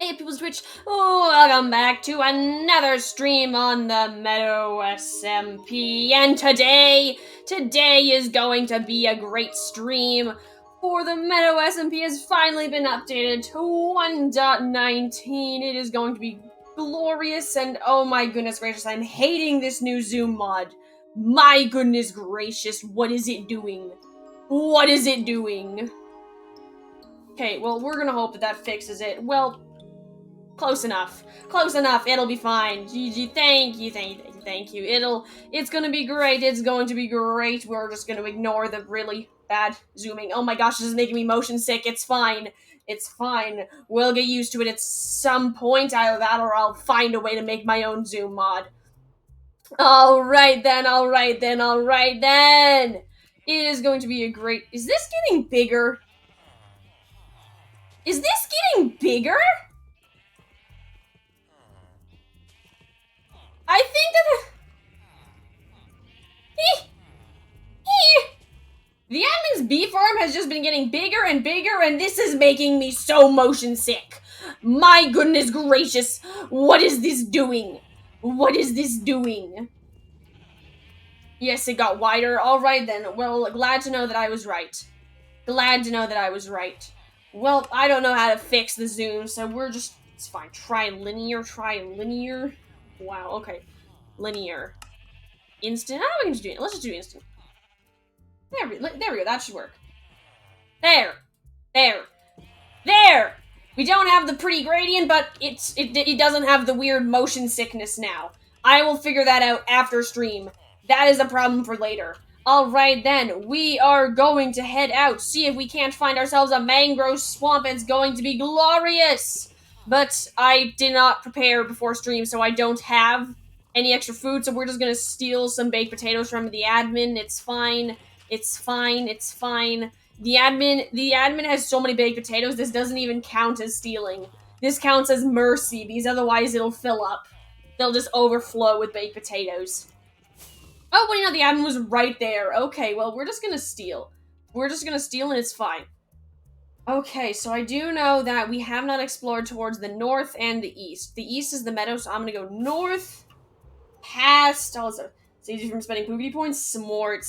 Hey people's Twitch, welcome back to another stream on the Meadow SMP, and today is going to be a great stream, for the Meadow SMP has finally been updated to 1.19, it is going to be glorious, and oh my goodness gracious, I'm hating this new Zoom mod. My goodness gracious, what is it doing? What is it doing? Okay, well, we're gonna hope that fixes it. Well, close enough. Close enough. It'll be fine. GG. Thank you. It's gonna be great. It's going to be great. We're just gonna ignore the really bad zooming. Oh my gosh, this is making me motion sick. It's fine. It's fine. We'll get used to it at some point. Either that or I'll find a way to make my own zoom mod. Alright then. It is going to be a great... Is this getting bigger? Is this getting bigger? I think that the admin's bee farm has just been getting bigger and bigger, and this is making me so motion sick. My goodness gracious, what is this doing? What is this doing? Yes, it got wider. Alright then, well, glad to know that I was right. Well, I don't know how to fix the zoom, so we're just... It's fine. Try linear. Wow, okay. Linear. Instant? How are we gonna do it? Let's just do instant. There we go. That should work. There! We don't have the pretty gradient, but it doesn't have the weird motion sickness now. I will figure that out after stream. That is a problem for later. Alright then, we are going to head out, see if we can't find ourselves a mangrove swamp. It's going to be glorious! But I did not prepare before stream, so I don't have any extra food, so we're just gonna steal some baked potatoes from the admin. It's fine. The admin has so many baked potatoes, this doesn't even count as stealing. This counts as mercy, because otherwise it'll fill up. They'll just overflow with baked potatoes. Oh, well, you know, the admin was right there. Okay, well, we're just gonna steal. And it's fine. Okay, so I do know that we have not explored towards the north and the east. The east is the meadow, so I'm gonna go north, past, also, save you from spending poopy points, smart.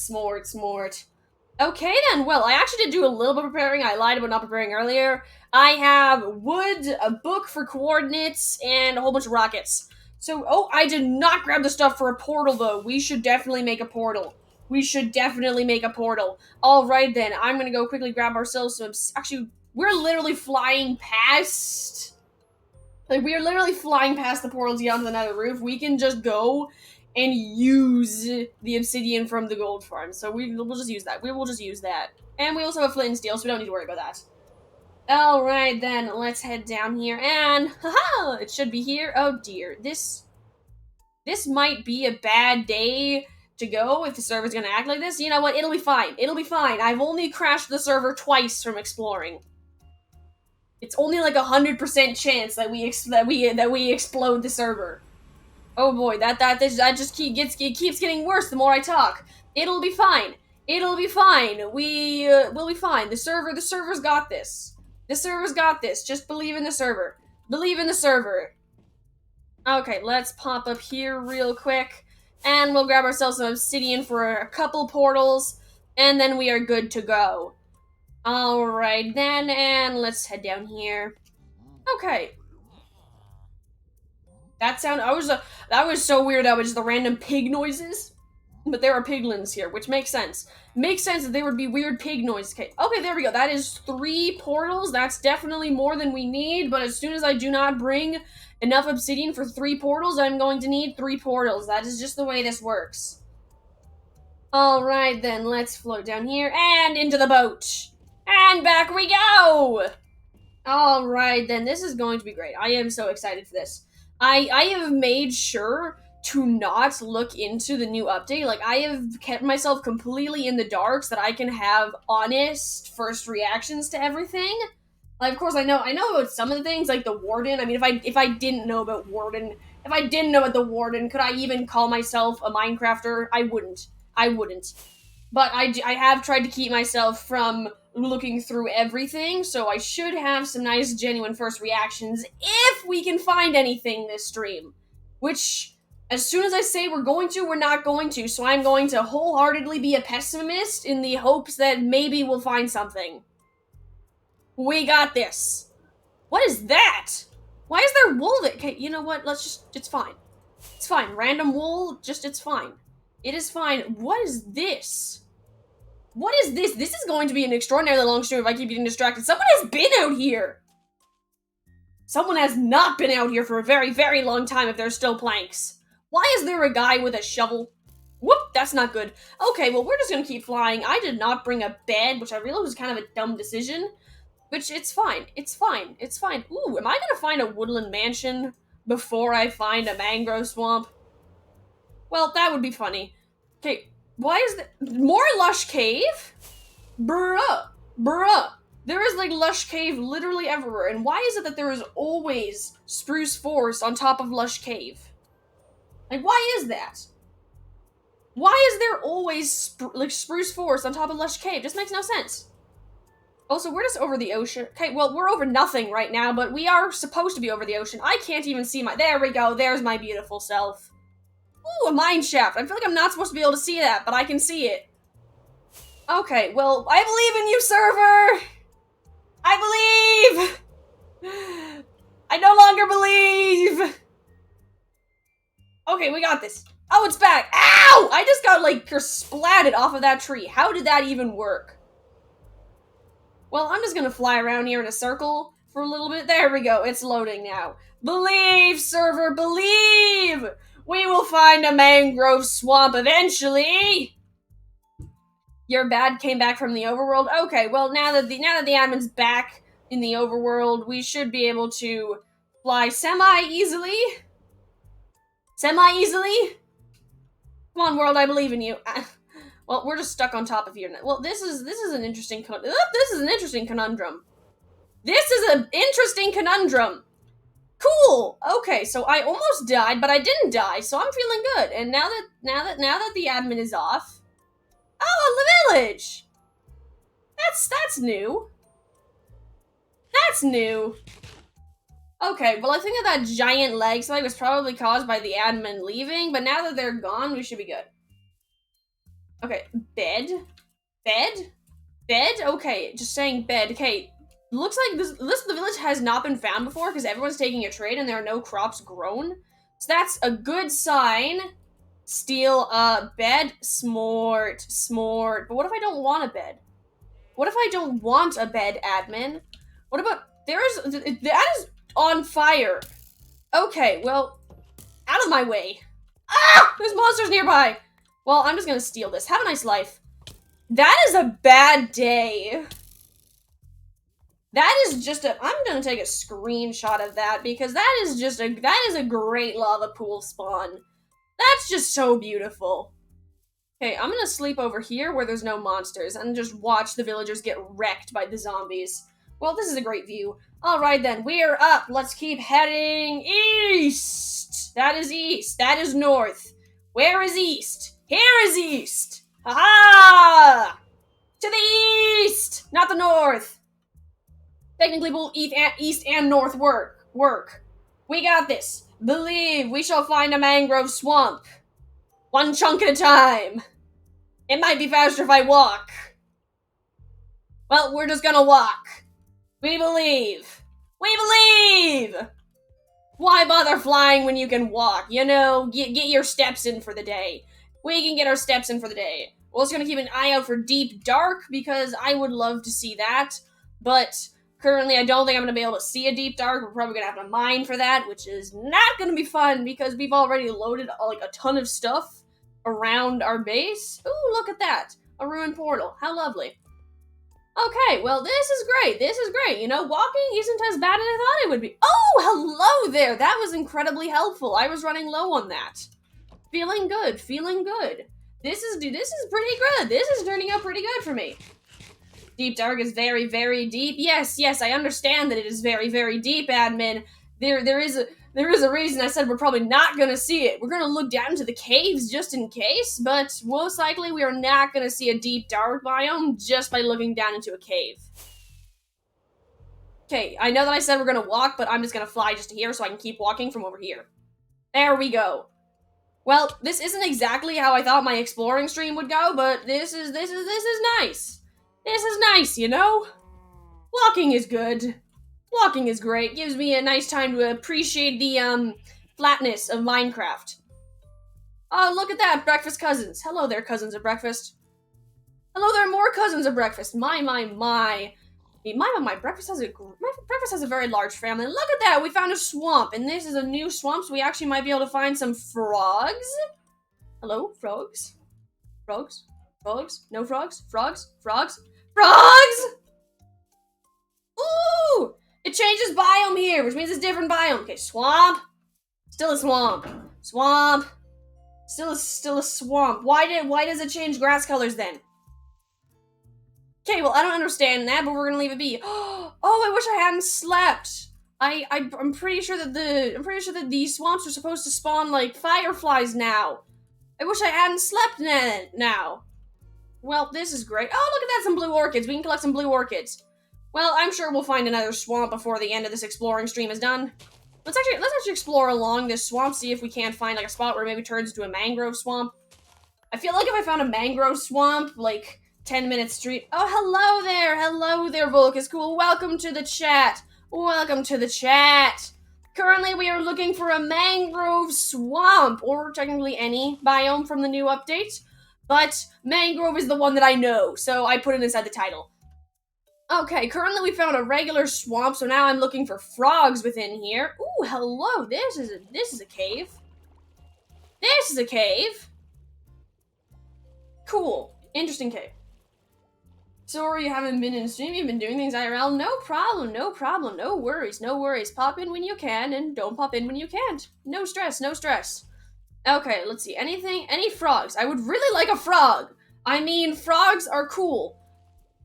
Okay then, well, I actually did do a little bit of preparing. I lied about not preparing earlier. I have wood, a book for coordinates, and a whole bunch of rockets. So, oh, I did not grab the stuff for a portal, though. We should definitely make a portal. Alright then, I'm gonna go quickly grab ourselves some... Actually, we're literally flying past... Like, we are literally flying past the portal to get onto the nether roof. We can just go and use the obsidian from the gold farm. So we'll just use that. And we also have flint and steel, so we don't need to worry about that. Alright then, let's head down here, and haha! It should be here. Oh dear, this might be a bad day to go if the server's gonna act like this. You know what? It'll be fine. I've only crashed the server twice from exploring. It's only like 100% chance that we explode the server. Oh boy, that just keeps getting worse the more I talk. It'll be fine. We'll be fine. The server's got this. Just believe in the server. Okay, let's pop up here real quick. And we'll grab ourselves some obsidian for a couple portals. And then we are good to go. Alright then, and let's head down here. Okay. That was so weird. That was just the random pig noises. But there are piglins here, which makes sense. Makes sense that there would be weird pig noises. Okay, there we go. That is 3 portals. That's definitely more than we need, but as soon as I do not bring enough obsidian for 3 portals, I'm going to need 3 portals. That is just the way this works. Alright then, let's float down here and into the boat. And back we go! Alright then, this is going to be great. I am so excited for this. I have made sure to not look into the new update. Like, I have kept myself completely in the dark so that I can have honest first reactions to everything. Like, of course, I know about some of the things, like the warden. I mean, if I didn't know about the warden, could I even call myself a Minecrafter? I wouldn't. But I have tried to keep myself from looking through everything, so I should have some nice, genuine first reactions if we can find anything this stream. Which, as soon as I say we're going to, we're not going to, so I'm going to wholeheartedly be a pessimist in the hopes that maybe we'll find something. We got this. What is that? Why is there wool that- Okay, you know what? Let's just- it's fine. It's fine. Random wool, it's fine. It is fine. What is this? What is this? This is going to be an extraordinarily long stream if I keep getting distracted. Someone has been out here! Someone has not been out here for a very, very long time if there's still planks. Why is there a guy with a shovel? Whoop, that's not good. Okay, well, we're just gonna keep flying. I did not bring a bed, which I realized was kind of a dumb decision. Which, it's fine. It's fine. It's fine. Ooh, am I gonna find a woodland mansion before I find a mangrove swamp? Well, that would be funny. Okay, why is that? More lush cave? Bruh. Bruh. There is, like, lush cave literally everywhere, and why is it that there is always spruce forest on top of lush cave? Like, why is that? Why is there always, spruce forest on top of lush cave? Just makes no sense. Also, we're just over the ocean. Okay, well, we're over nothing right now, but we are supposed to be over the ocean. I can't even see there we go, there's my beautiful self. Ooh, a mine shaft. I feel like I'm not supposed to be able to see that, but I can see it. Okay, well, I believe in you, server! I believe! I no longer believe! Okay, we got this. Oh, it's back. Ow! I just got, like, splatted off of that tree. How did that even work? Well, I'm just gonna fly around here in a circle for a little bit. There we go. It's loading now. Believe, server, believe! We will find a mangrove swamp eventually! Your bad came back from the overworld? Okay, well, now that the admin's back in the overworld, we should be able to fly semi-easily. Semi-easily? Come on, world, I believe in you. Well, we're just stuck on top of here now. Well, this is an interesting conundrum. This is an interesting conundrum. Cool. Okay, so I almost died, but I didn't die, so I'm feeling good. And now that the admin is off, oh, a village. That's new. That's new. Okay, well, I think that giant leg spike was probably caused by the admin leaving, but now that they're gone, we should be good. Okay, bed? Bed? Bed? Okay, just saying bed. Okay, looks like the village has not been found before because everyone's taking a trade and there are no crops grown. So that's a good sign. Steal a bed. Smart. But what if I don't want a bed? What if I don't want a bed, admin? What about... that is on fire. Okay, well, out of my way. Ah! There's monsters nearby. Well, I'm just gonna steal this. Have a nice life. That is a bad day. That is just I'm gonna take a screenshot of that because that is a great lava pool spawn. That's just so beautiful. Okay, I'm gonna sleep over here where there's no monsters and just watch the villagers get wrecked by the zombies. Well, this is a great view. Alright then, we're up. Let's keep heading east. That is east. That is north. Where is east? Here is east. Ha-ha! To the east! Not the north. Technically, both east and north work. We got this. Believe we shall find a mangrove swamp. One chunk at a time. It might be faster if I walk. Well, we're just gonna walk. We believe. We believe! Why bother flying when you can walk? You know, get your steps in for the day. We can get our steps in for the day. We're also gonna keep an eye out for deep dark because I would love to see that. But currently, I don't think I'm gonna be able to see a deep dark. We're probably gonna have to mine for that, which is not gonna be fun because we've already loaded like a ton of stuff around our base. Ooh, look at that. A ruined portal. How lovely. Okay, well, this is great. This is great. You know, walking isn't as bad as I thought it would be. Oh, hello there. That was incredibly helpful. I was running low on that. Feeling good. Feeling good. This is pretty good. This is turning out pretty good for me. Deep dark is very, very deep. Yes, I understand that it is very, very deep, admin. There is There is a reason I said we're probably not gonna see it. We're gonna look down into the caves just in case, but most likely we are not gonna see a deep dark biome just by looking down into a cave. Okay, I know that I said we're gonna walk, but I'm just gonna fly just to here so I can keep walking from over here. There we go. Well, this isn't exactly how I thought my exploring stream would go, but this is nice. This is nice, you know? Walking is good. Walking is great. Gives me a nice time to appreciate the, flatness of Minecraft. Oh, look at that, breakfast cousins. Hello there, cousins of breakfast. Hello there, more cousins of breakfast. My. Breakfast has a very large family. Look at that, we found a swamp, and this is a new swamp, so we actually might be able to find some frogs. Hello, frogs? Frogs? Frogs? No frogs? Frogs? Frogs? Frogs! Ooh! It changes biome here, which means it's different biome. Okay, swamp. Still a swamp. Swamp. Still a swamp. Why does it change grass colors then? Okay, well, I don't understand that, but we're gonna leave it be. Oh, I wish I hadn't slept. I'm pretty sure that these swamps are supposed to spawn like fireflies now. I wish I hadn't slept now. Well, this is great. Oh, look at that, some blue orchids. We can collect some blue orchids. Well, I'm sure we'll find another swamp before the end of this exploring stream is done. Let's actually explore along this swamp, see if we can't find like a spot where it maybe turns into a mangrove swamp. I feel like if I found a mangrove swamp, like 10-minute street. Oh, hello there, Volcus Cool. Welcome to the chat. Welcome to the chat. Currently, we are looking for a mangrove swamp, or technically any biome from the new update. But mangrove is the one that I know, so I put it inside the title. Okay, currently we found a regular swamp, so now I'm looking for frogs within here. Ooh, hello, this is a cave. This is a cave. Cool. Interesting cave. Sorry you haven't been in stream, you've been doing things IRL. No problem, no worries. Pop in when you can, and don't pop in when you can't. No stress. Okay, let's see, any frogs? I would really like a frog. I mean, frogs are cool.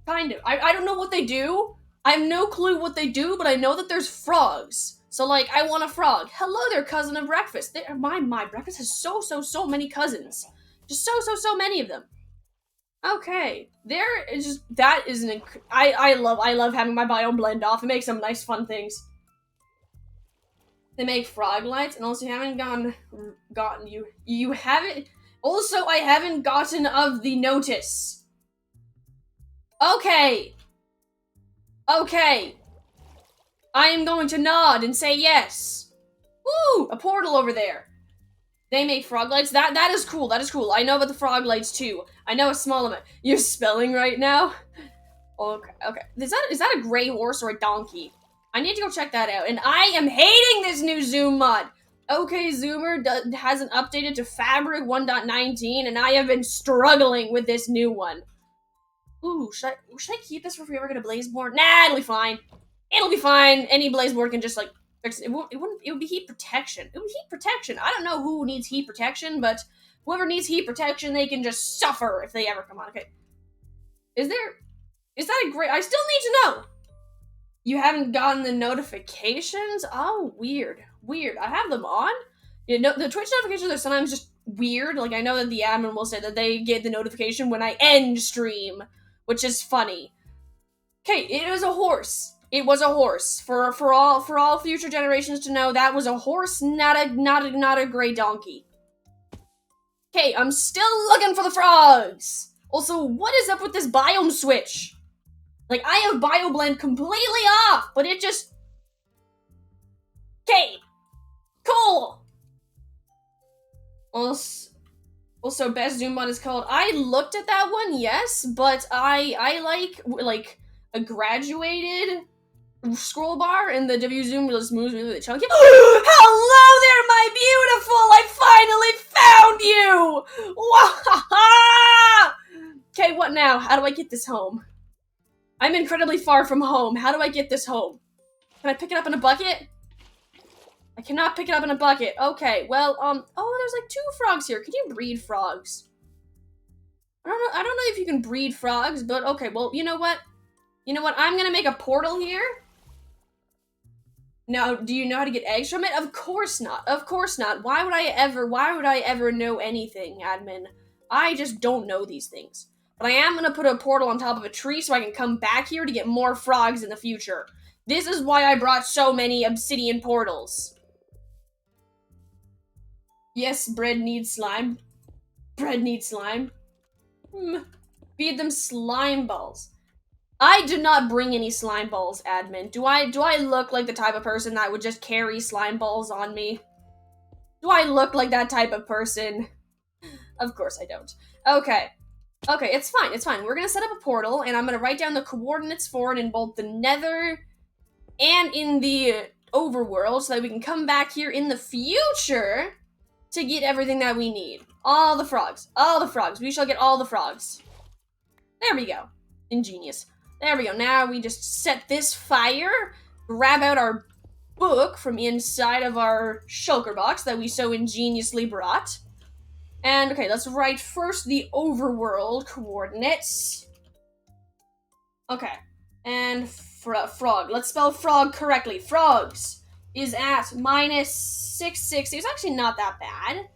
Kind of. I don't know what they do. I have no clue what they do, but I know that there's frogs. So, like, I want a frog. Hello there, cousin of breakfast. My breakfast has so many cousins. Just so many of them. Okay. There is just, that is I love having my biome blend off. It makes some nice fun things. They make frog lights, and also you haven't you haven't, also I haven't gotten of the notice. Okay. I am going to nod and say yes. Woo! A portal over there. They make frog lights. That is cool. I know about the frog lights too. I know a small amount. You're spelling right now? Okay. Is that a gray horse or a donkey? I need to go check that out. And I am hating this new Zoom mod. Okay, Zoomer hasn't updated to Fabric 1.19, and I have been struggling with this new one. Ooh, should I keep this if we ever get a blaze board? Nah, it'll be fine. Any blaze board can just like fix it. It would be heat protection. I don't know who needs heat protection, but whoever needs heat protection, they can just suffer if they ever come on. Okay. Is that a great? I still need to know. You haven't gotten the notifications? Oh, weird. I have them on. You know, the Twitch notifications are sometimes just weird. Like, I know that the admin will say that they get the notification when I end stream, which is funny. Okay, it was a horse. It was a horse. For all future generations to know, that was a horse, not a gray donkey. Okay, I'm still looking for the frogs. Also, what is up with this biome switch? Like, I have BioBlend completely off, but it just... Okay. Cool. Also, best Zoom mod is called... I looked at that one, yes, but I like a graduated scroll bar, and the W Zoom just moves really chunky. Hello there, my beautiful! I finally found you! Okay, what now? How do I get this home? I'm incredibly far from home. How do I get this home? Can I pick it up in a bucket? I cannot pick it up in a bucket. Okay, well, oh, there's like 2 frogs here. Can you breed frogs? I don't know if you can breed frogs, but okay, well, you know what? I'm gonna make a portal here. Now, do you know how to get eggs from it? Of course not. Of course not. Why would I ever know anything, admin? I just don't know these things. But I am gonna put a portal on top of a tree so I can come back here to get more frogs in the future. This is why I brought so many obsidian portals. Yes, bread needs slime. Bread needs slime. Feed them slime balls. I did not bring any slime balls, admin. Do I look like the type of person that would just carry slime balls on me? Do I look like that type of person? Of course I don't. Okay. Okay, it's fine, it's fine. We're gonna set up a portal, and I'm gonna write down the coordinates for it in both the nether and in the overworld so that we can come back here in the future to get everything that we need. All the frogs. All the frogs. We shall get all the frogs. There we go. Ingenious. There we go. Now we just set this fire, grab out our book from inside of our shulker box that we so ingeniously brought. And, okay, let's write first the overworld coordinates. Okay. And frog. Let's spell frog correctly. Frogs is at minus 660. It's actually not that bad.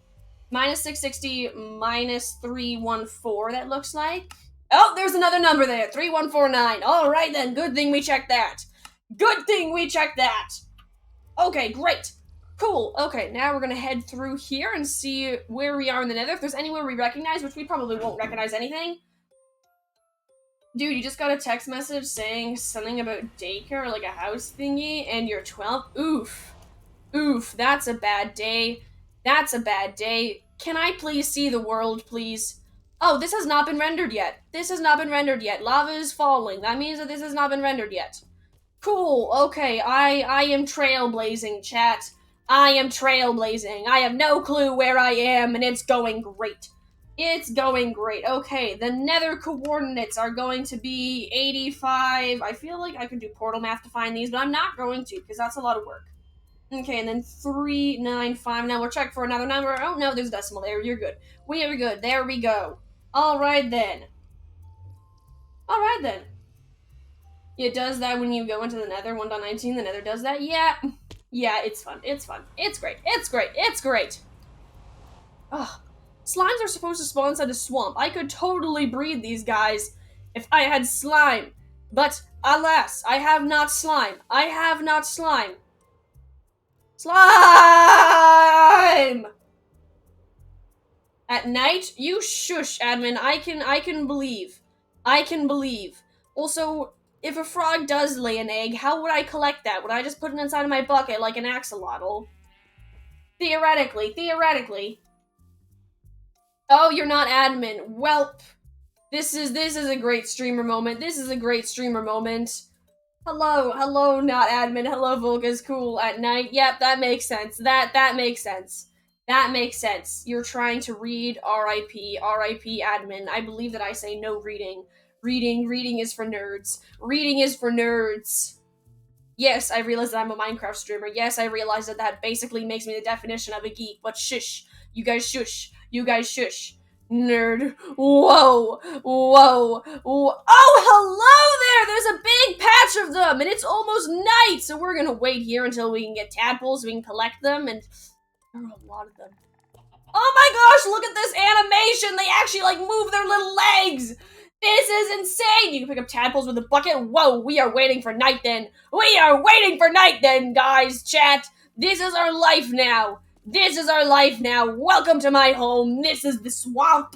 Minus 660 minus 314, that looks like. Oh, there's another number there. 3149. All right, then. Good thing we checked that. Good thing we checked that. Okay, great. Cool. Okay, now we're going to head through here and see where we are in the nether. If there's anywhere we recognize, which we probably won't recognize anything. Dude, you just got a text message saying something about daycare, like a house thingy, and you're 12. Oof. Oof, that's a bad day. That's a bad day. Can I please see the world, please? Oh, this has not been rendered yet. This has not been rendered yet. Lava is falling. That means that this has not been rendered yet. Cool. Okay, I am trailblazing, chat. I am trailblazing. I have no clue where I am, and it's going great. It's going great. Okay, the nether coordinates are going to be 85. I feel like I could do portal math to find these, but I'm not going to, because that's a lot of work. Okay, and then 395. Now we'll check for another number. Oh, no, there's a decimal there. You're good. We are good. There we go. Alright then. Alright then. It does that when you go into the nether. 1.19, the nether does that. Yeah. Yeah, it's fun. It's fun. It's great. It's great. It's great. Ugh. Slimes are supposed to spawn inside a swamp. I could totally breed these guys if I had slime. But, alas, I have not slime. I have not slime. Slime! At night? You shush, admin. I can believe. I can believe. Also, if a frog does lay an egg, how would I collect that? Would I just put it inside of my bucket like an axolotl? Theoretically. Oh, you're not admin. Welp. This is a great streamer moment. This is a great streamer moment. Hello, not admin. Hello, Volga's cool at night. Yep, that makes sense. That makes sense. That makes sense. You're trying to read RIP admin. I believe that I say no reading. Reading is for nerds. Reading is for nerds. Yes, I realize that I'm a Minecraft streamer. Yes, I realize that that basically makes me the definition of a geek, but shush. You guys shush. You guys shush. Nerd. Whoa. Oh, hello there! There's a big patch of them, and it's almost night, so we're gonna wait here until we can get tadpoles, so we can collect them, and there are a lot of them. Oh my gosh, look at this animation! They actually, like, move their little legs! This is insane! You can pick up tadpoles with a bucket. Whoa, we are waiting for night then. We are waiting for night then, guys, chat. This is our life now. This is our life now. Welcome to my home. This is the swamp.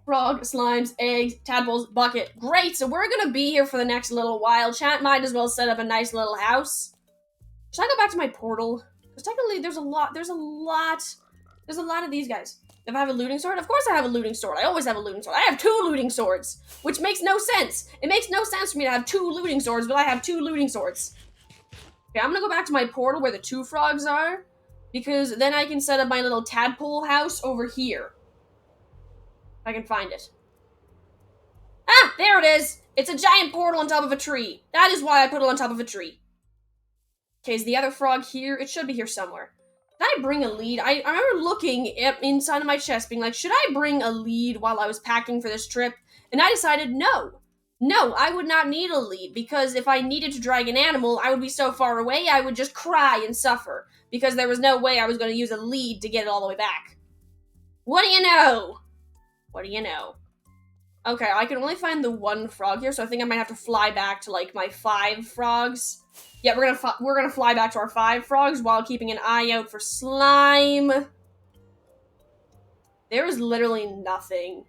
Frog, slimes, eggs, tadpoles, bucket. Great, so we're gonna be here for the next little while. Chat might as well set up a nice little house. Should I go back to my portal? Because technically there's a lot of these guys. If I have a looting sword? Of course I have a looting sword. I always have a looting sword. I have 2 looting swords, which makes no sense. It makes no sense for me to have 2 looting swords, but I have 2 looting swords. Okay, I'm gonna go back to my portal where the 2 frogs are, because then I can set up my little tadpole house over here. If I can find it. Ah, there it is! It's a giant portal on top of a tree. That is why I put it on top of a tree. Okay, is the other frog here? It should be here somewhere. Did I bring a lead? I remember looking inside of my chest being like, should I bring a lead while I was packing for this trip? And I decided no. No, I would not need a lead, because if I needed to drag an animal, I would be so far away, I would just cry and suffer, because there was no way I was going to use a lead to get it all the way back. What do you know? What do you know? Okay, I can only find the one frog here, so I think I might have to fly back to, like, my 5 frogs. Yeah, we're gonna fly back to our 5 frogs while keeping an eye out for slime. There is literally nothing.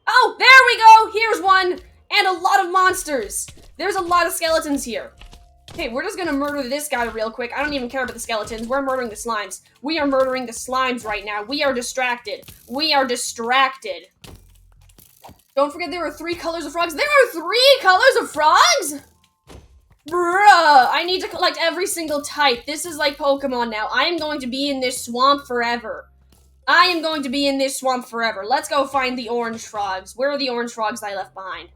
Oh, there we go! Here's one! And a lot of monsters! There's a lot of skeletons here. Okay, we're just gonna murder this guy real quick. I don't even care about the skeletons. We're murdering the slimes. We are murdering the slimes right now. We are distracted. We are distracted. Don't forget there are 3 colors of frogs. There are 3 colors of frogs?! Bruh, I need to collect every single type. This is like Pokemon now. I am going to be in this swamp forever. I am going to be in this swamp forever. Let's go find the orange frogs. Where are the orange frogs I left behind?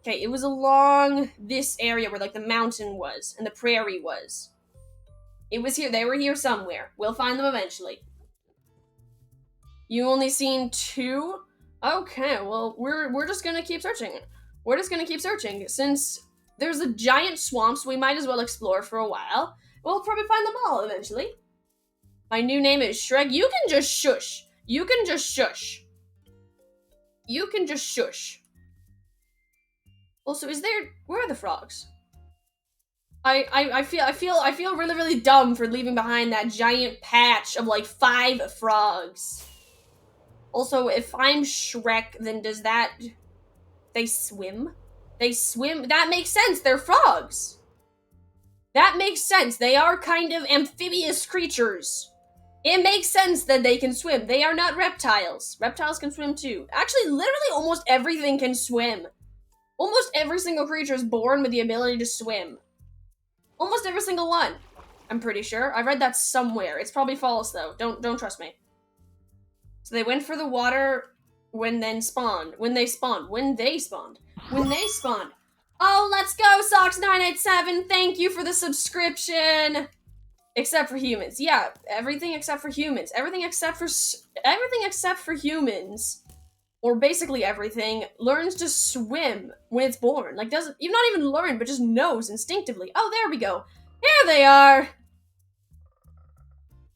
Okay, it was along this area where, like, the mountain was and the prairie was. It was here. They were here somewhere. We'll find them eventually. You only seen 2? Okay, well, we're just gonna keep searching. We're just gonna keep searching. Since there's a giant swamp, so we might as well explore for a while. We'll probably find them all eventually. My new name is Shrek. You can just shush. You can just shush. You can just shush. Also, where are the frogs? I feel really, really dumb for leaving behind that giant patch of, like, 5 frogs. Also, if I'm Shrek, then does that... They swim? They swim? That makes sense, they're frogs! That makes sense, they are kind of amphibious creatures. It makes sense that they can swim. They are not reptiles. Reptiles can swim too. Actually, literally almost everything can swim. Almost every single creature is born with the ability to swim. Almost every single one. I'm pretty sure. I read that somewhere. It's probably false though. Don't trust me. So they went for the water when they spawned. Oh, let's go, Socks987. Thank you for the subscription. Except for humans. Yeah, everything except for humans. Everything except for humans, or basically everything, learns to swim when it's born. Like, doesn't, not even learn, but just knows instinctively. Oh, there we go. Here they are.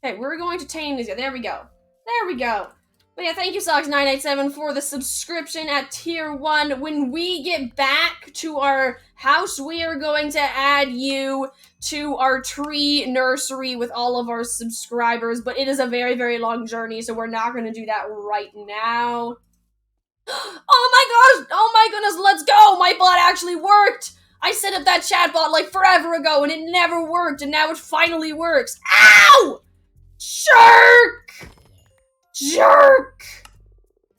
Okay, we're going to tame these guys. There we go. There we go. But yeah, thank you, Socks987, for the subscription at tier 1. When we get back to our house, we are going to add you to our tree nursery with all of our subscribers, but it is a very, very long journey, so we're not going to do that right now. Oh my gosh! Oh my goodness, let's go! My bot actually worked! I set up that chatbot like forever ago, and it never worked, and now it finally works. Ow! Jerk! Jerk!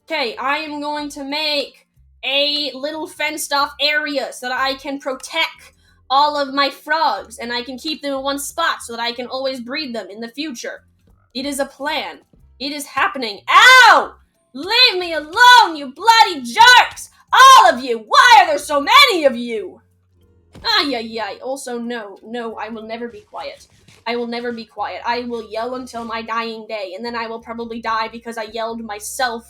Okay, I am going to make a little fenced-off area so that I can protect all of my frogs, and I can keep them in one spot so that I can always breed them in the future. It is a plan. It is happening. Ow! Leave me alone, you bloody jerks! All of you! Why are there so many of you? Ay. Also, no, I will never be quiet. I will never be quiet. I will yell until my dying day, and then I will probably die because I yelled myself.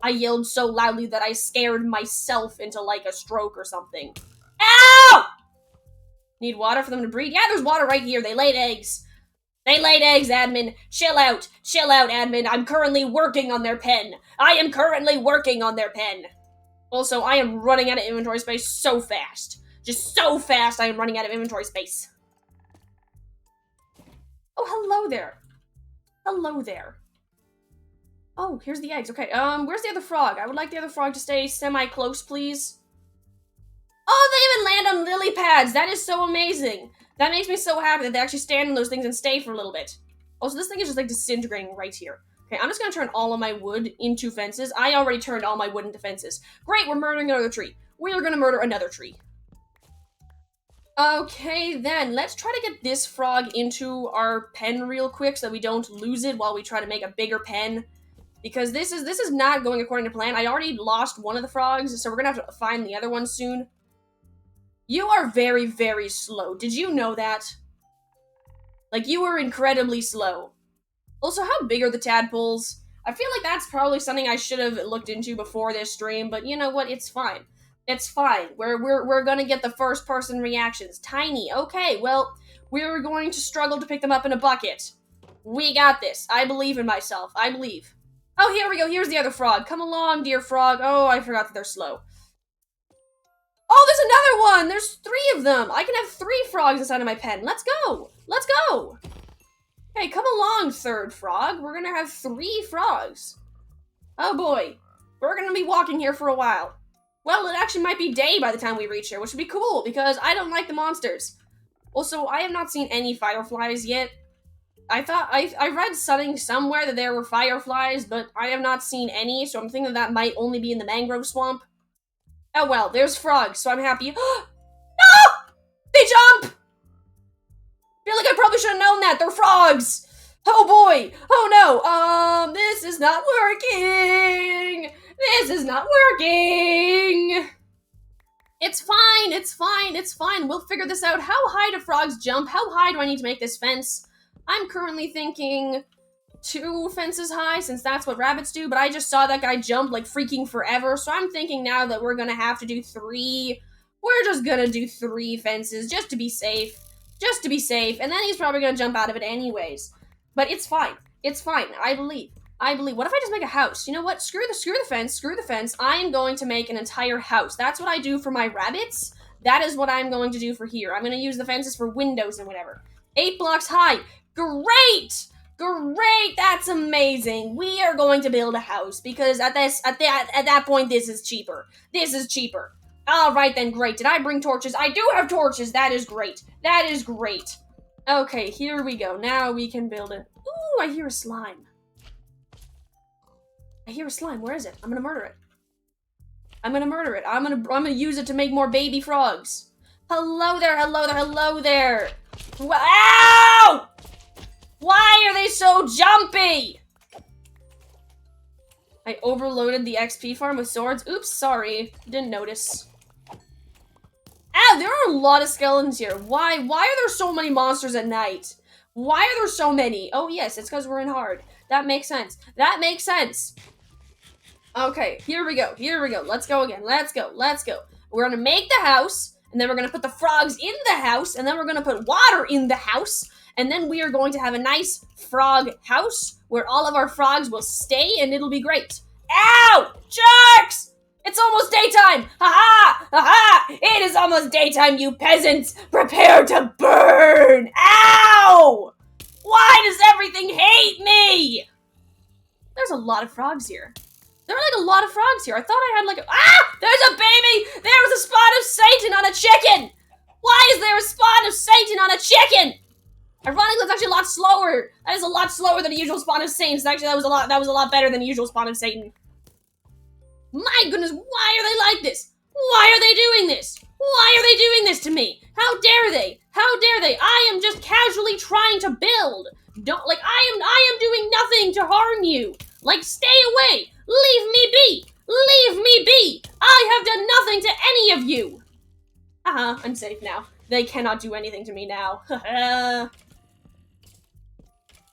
I yelled so loudly that I scared myself into, like, a stroke or something. Ow! Need water for them to breed? Yeah, there's water right here. They laid eggs. They laid eggs, admin. Chill out, admin. I'm currently working on their pen. Also, I am running out of inventory space so fast. Just so fast, I am running out of inventory space. Oh, hello there. Hello there. Oh, here's the eggs. Okay, where's the other frog? I would like the other frog to stay semi-close, please. Oh, they even land on lily pads. That is so amazing. That makes me so happy that they actually stand on those things and stay for a little bit. Also, this thing is just, like, disintegrating right here. Okay, I'm just gonna turn all of my wood into fences. I already turned all my wood into fences. Great, we're murdering another tree. We are gonna murder another tree. Okay, then, let's try to get this frog into our pen real quick so that we don't lose it while we try to make a bigger pen. Because this is not going according to plan. I already lost one of the frogs, so we're gonna have to find the other one soon. You are very, very slow. Did you know that? Like, you were incredibly slow. Also, how big are the tadpoles? I feel like that's probably something I should have looked into before this stream, but you know what? It's fine. It's fine. We're gonna get the first person reactions. Tiny. Okay, well, we're going to struggle to pick them up in a bucket. We got this. I believe in myself. I believe. Oh, here we go. Here's the other frog. Come along, dear frog. Oh, I forgot that they're slow. Oh, there's another one! There's 3 of them! I can have 3 frogs inside of my pen. Let's go! Let's go! Hey, come along, third frog. We're gonna have 3 frogs. Oh boy. We're gonna be walking here for a while. Well, it actually might be day by the time we reach here, which would be cool, because I don't like the monsters. Also, I have not seen any fireflies yet. I read something somewhere that there were fireflies, but I have not seen any, so I'm thinking that might only be in the mangrove swamp. Oh well, there's frogs, so I'm happy. No! They jump! I feel like I probably should have known that. They're frogs! Oh boy! Oh no! This is not working! This is not working! It's fine, it's fine, it's fine. We'll figure this out. How high do frogs jump? How high do I need to make this fence? I'm currently thinking 2 fences high, since that's what rabbits do, but I just saw that guy jump like freaking forever, so I'm thinking now that we're gonna have to do 3. We're just gonna do 3 fences, just to be safe. Just to be safe, and then he's probably gonna jump out of it anyways. But it's fine. It's fine. I believe. What if I just make a house? You know what? Screw the fence. I am going to make an entire house. That's what I do for my rabbits. That is what I'm going to do for here. I'm gonna use the fences for windows and whatever. 8 blocks high. Great! Great! That's amazing. We are going to build a house because at that point this is cheaper. This is cheaper. All right then, great. Did I bring torches? I do have torches. That is great. That is great. Okay, here we go. Now we can build it. Ooh, I hear a slime. I hear a slime. Where is it? I'm gonna murder it. I'm gonna use it to make more baby frogs. Hello there, hello there, hello there. Wow! Why are they so jumpy? I overloaded the XP farm with swords. Oops, sorry. Didn't notice. Ow, there are a lot of skeletons here. Why are there so many monsters at night? Why are there so many? Oh yes, it's because we're in hard. That makes sense. That makes sense. Okay, here we go. Let's go again. Let's go. We're gonna make the house, and then we're gonna put the frogs in the house, and then we're gonna put water in the house, and then we are going to have a nice frog house where all of our frogs will stay, and it'll be great. Ow! Jerks! It's almost daytime! Ha-ha! Ha-ha! It is almost daytime, you peasants! Prepare to burn! Ow! Why does everything hate me? There's a lot of frogs here. There are like a lot of frogs here. I thought I had like a— Ah! There's a baby! There was a spawn of Satan on a chicken! Why is there a spawn of Satan on a chicken? Ironically, that's actually a lot slower. That is a lot slower than a usual spawn of Satan. So actually, that was a lot better than a usual spawn of Satan. My goodness, why are they like this? Why are they doing this? Why are they doing this to me? How dare they? How dare they? I am just casually trying to build. I am doing nothing to harm you. Like, stay away. Leave me be. Leave me be. I have done nothing to any of you. I'm safe now. They cannot do anything to me now.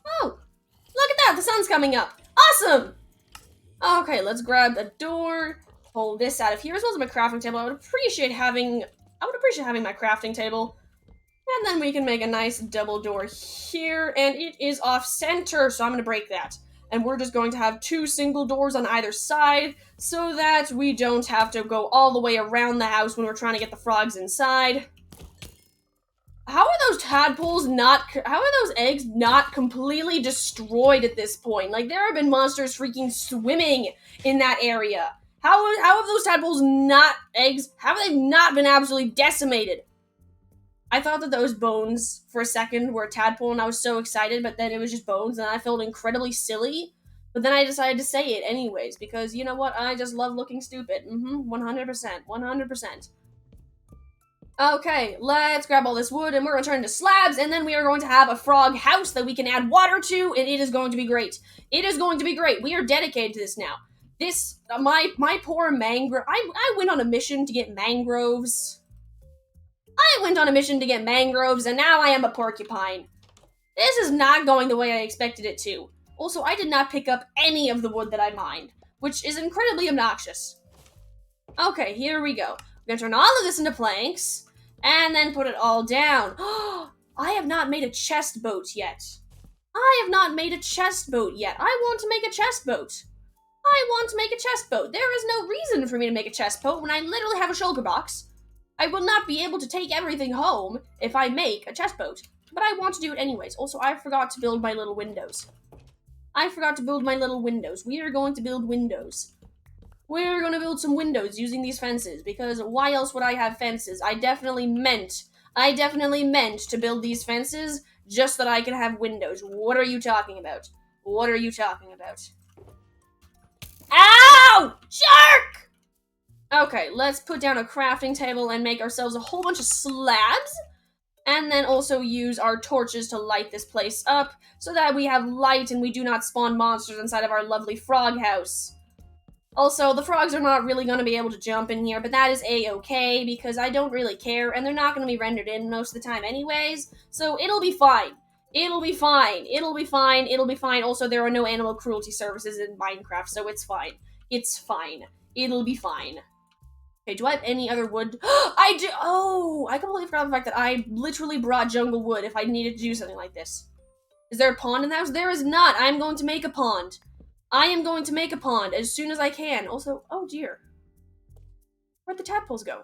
Oh, look at that. The sun's coming up. Awesome. Okay, let's grab the door. Pull this out of here as well as my crafting table. I would appreciate having my crafting table. And then we can make a nice double door here, and it is off center, so I'm gonna break that. And we're just going to have 2 single doors on either side so that we don't have to go all the way around the house when we're trying to get the frogs inside. How are those tadpoles how are those eggs not completely destroyed at this point? Like, there have been monsters freaking swimming in that area. How have those tadpoles how have they not been absolutely decimated? I thought that those bones for a second were a tadpole and I was so excited, but then it was just bones and I felt incredibly silly. But then I decided to say it anyways, because you know what? I just love looking stupid. 100%. Okay, let's grab all this wood and we're gonna turn into slabs, and then we are going to have a frog house that we can add water to, and it is going to be great. It is going to be great. We are dedicated to this now. My poor mangrove. I went on a mission to get mangroves. And now I am a porcupine. This is not going the way I expected it to. Also, I did not pick up any of the wood that I mined, which is incredibly obnoxious. Okay, here we go. We're gonna turn all of this into planks, and then put it all down. I have not made a chest boat yet. I have not made a chest boat yet. I want to make a chest boat. I want to make a chest boat. There is no reason for me to make a chest boat when I literally have a shulker box. I will not be able to take everything home if I make a chest boat, but I want to do it anyways. Also, I forgot to build my little windows. I forgot to build my little windows. We are going to build windows. We're going to build some windows using these fences, because why else would I have fences? I definitely meant to build these fences just so that I could have windows. What are you talking about? What are you talking about? Ow! Jerk! Okay, let's put down a crafting table and make ourselves a whole bunch of slabs. And then also use our torches to light this place up so that we have light and we do not spawn monsters inside of our lovely frog house. Also, the frogs are not really going to be able to jump in here, but that is a-okay because I don't really care and they're not going to be rendered in most of the time anyways, so it'll be fine. It'll be fine. It'll be fine. It'll be fine. Also, there are no animal cruelty services in Minecraft, so it's fine. It's fine. It'll be fine. Okay, do I have any other wood? I do! Oh! I completely forgot the fact that I literally brought jungle wood if I needed to do something like this. Is there a pond in the house? There is not! I'm going to make a pond. I am going to make a pond as soon as I can. Also, oh dear. Where'd the tadpoles go?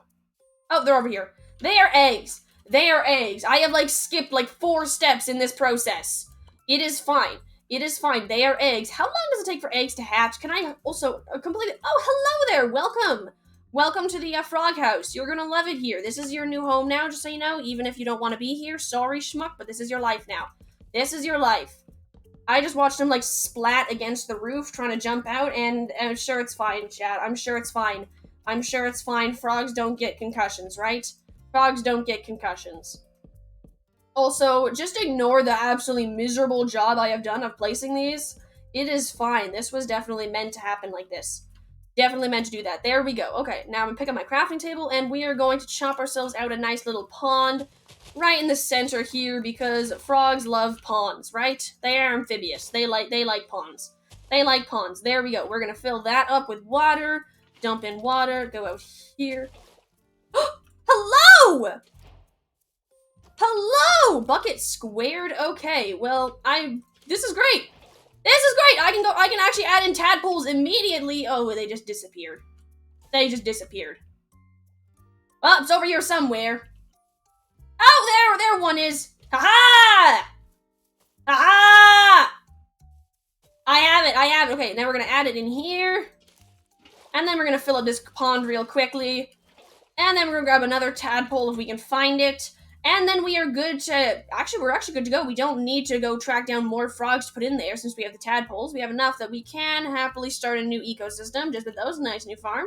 Oh, they're over here. They are eggs. They are eggs. I have, skipped, 4 steps in this process. It is fine. It is fine. They are eggs. How long does it take for eggs to hatch? Can I also complete it? Oh, hello there! Welcome! Welcome to the frog house. You're gonna love it here. This is your new home now, just so you know, even if you don't want to be here. Sorry, schmuck, but this is your life now. This is your life. I just watched him, splat against the roof trying to jump out, and I'm sure it's fine, chat. I'm sure it's fine. I'm sure it's fine. Frogs don't get concussions, right? Frogs don't get concussions. Also, just ignore the absolutely miserable job I have done of placing these. It is fine. This was definitely meant to happen like this. Definitely meant to do that. There we go. Okay, now I'm gonna pick up my crafting table, and we are going to chop ourselves out a nice little pond right in the center here, because frogs love ponds, right? They are amphibious. They like ponds. They like ponds. There we go. We're gonna fill that up with water. Dump in water. Go out here. Hello! Hello! Bucket squared. Okay, well, this is great. This is great! I can actually add in tadpoles immediately. Oh, they just disappeared. They just disappeared. Well, it's over here somewhere. Oh, there one is. Ha-ha! Ha-ha! I have it. Okay, now we're gonna add it in here. And then we're gonna fill up this pond real quickly. And then we're gonna grab another tadpole if we can find it. And then we are good to... Actually, we're actually good to go. We don't need to go track down more frogs to put in there since we have the tadpoles. We have enough that we can happily start a new ecosystem just with those. Nice new farm.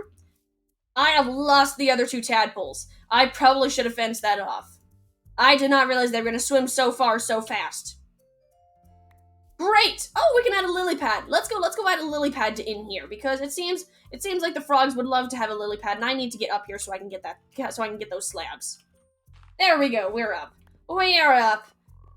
I have lost the other 2 tadpoles. I probably should have fenced that off. I did not realize they were going to swim so far so fast. Great! Oh, we can add a lily pad. Let's go add a lily pad to in here because it seems like the frogs would love to have a lily pad, and I need to get up here so I can get those slabs. There we go, we're up. We are up.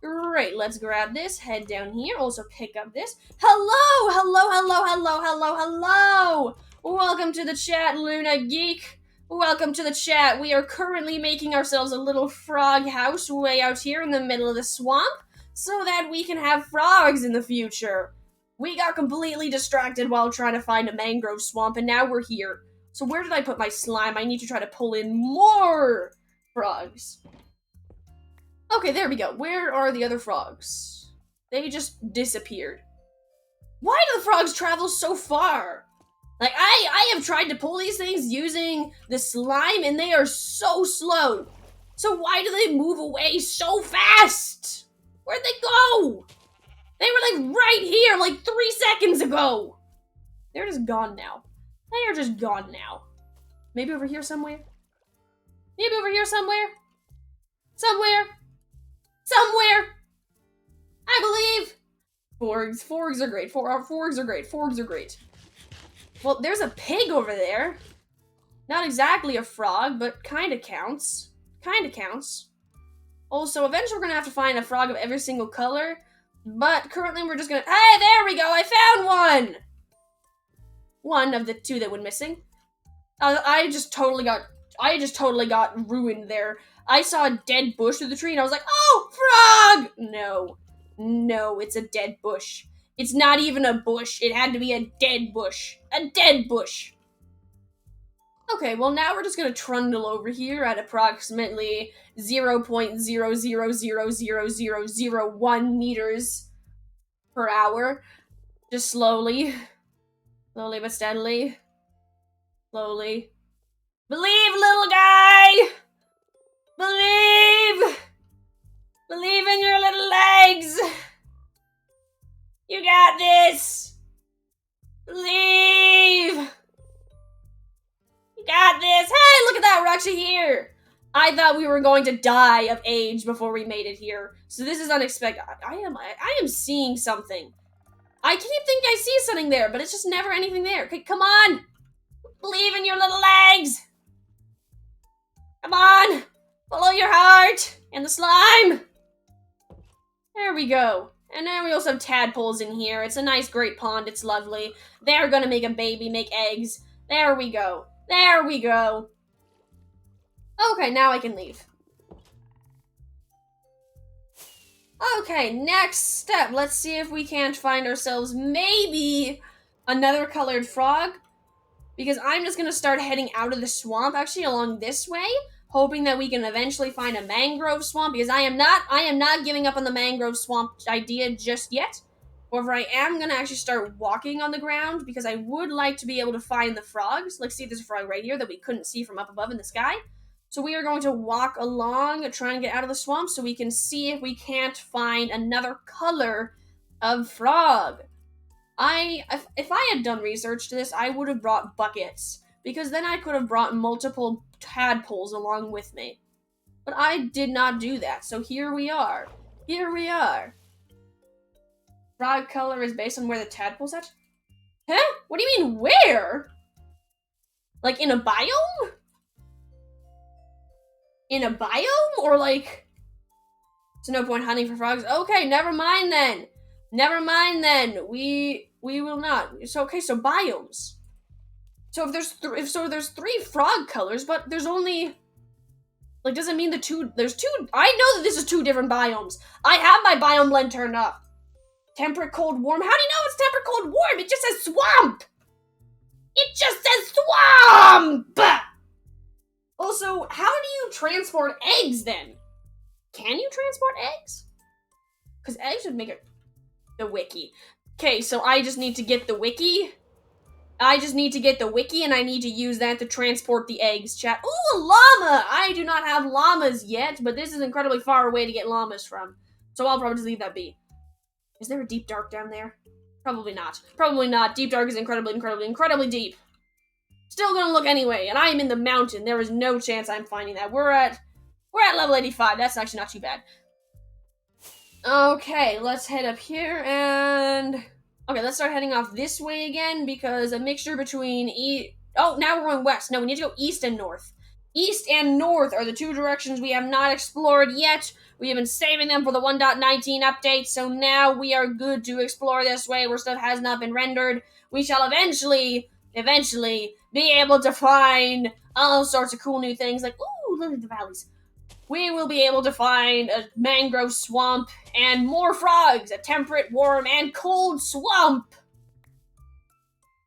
Great, let's grab this, head down here, also pick up this. Hello, hello, hello, hello, hello, hello! Welcome to the chat, Luna Geek. Welcome to the chat. We are currently making ourselves a little frog house way out here in the middle of the swamp so that we can have frogs in the future. We got completely distracted while trying to find a mangrove swamp, and now we're here. So where did I put my slime? I need to try to pull in more frogs. Okay, there we go. Where are the other frogs? They just disappeared. Why do the frogs travel so far? Like, I have tried to pull these things using the slime, and they are so slow. So why do they move away so fast? Where'd they go? They were, right here, 3 seconds ago. They're just gone now. They are just gone now. Maybe over here somewhere? Maybe over here somewhere? Somewhere? I believe! Forgs are great. Forgs are great. Forgs are great. Well, there's a pig over there. Not exactly a frog, but kinda counts. Kinda counts. Also, eventually we're gonna have to find a frog of every single color, but currently we're just gonna... Hey, there we go! I found one! One of the 2 that went missing. I just totally got ruined there. I saw a dead bush through the tree and I was like, oh, frog! No, it's a dead bush. It's not even a bush. It had to be a dead bush. A dead bush. Okay, well now we're just gonna trundle over here at approximately 0.0000001 meters per hour. Just slowly. Slowly but steadily. Slowly. Believe, little guy! Believe! Believe in your little legs! You got this! Believe! You got this! Hey, look at that, we're actually here! I thought we were going to die of age before we made it here. So this is unexpected. I am seeing something. I keep thinking I see something there, but it's just never anything there. Okay, come on! Believe in your little legs! Come on! Follow your heart! And the slime! There we go. And then we also have tadpoles in here. It's a nice great pond. It's lovely. They're gonna make a baby, make eggs. There we go. There we go. Okay, now I can leave. Okay, next step. Let's see if we can't find ourselves maybe another colored frog. Because I'm just gonna start heading out of the swamp, actually along this way, hoping that we can eventually find a mangrove swamp, because I am not giving up on the mangrove swamp idea just yet. However, I am gonna actually start walking on the ground, because I would like to be able to find the frogs. Like, see, there's a frog right here that we couldn't see from up above in the sky. So we are going to walk along, try and get out of the swamp, so we can see if we can't find another color of frog. If I had done research to this, I would have brought buckets, because then I could have brought multiple tadpoles along with me. But I did not do that, so here we are. Here we are. Frog color is based on where the tadpole's at? Huh? What do you mean, where? Like, in a biome? In a biome? Or like... There's no point hunting for frogs? Okay, never mind then. Never mind then. We will not. So okay, so biomes. So if there's three frog colors, but there's only, like, doesn't mean there's two. I know that this is two different biomes. I have my biome blend turned off. Temperate, cold, warm. How do you know it's temperate, cold, warm? It just says swamp. It just says swamp. Also, how do you transport eggs then? Can you transport eggs? Because eggs would make it. The wiki. Okay, so I just need to get the wiki. I just need to get the wiki, and I need to use that to transport the eggs, chat. Ooh, a llama! I do not have llamas yet, but this is incredibly far away to get llamas from. So I'll probably just leave that be. Is there a deep dark down there? Probably not. Probably not. Deep dark is incredibly deep. Still gonna look anyway, and I am in the mountain. There is no chance I'm finding that. We're at level 85. That's actually not too bad. Okay, let's head up here and... Okay, let's start heading off this way again, because a mixture between Oh, now we're going west. No, we need to go east and north. East and north are the two directions we have not explored yet. We have been saving them for the 1.19 update, so now we are good to explore this way where stuff has not been rendered. We shall eventually be able to find all sorts of cool new things, like, ooh, look at the valleys. We will be able to find a mangrove swamp and more frogs, a temperate, warm, and cold swamp.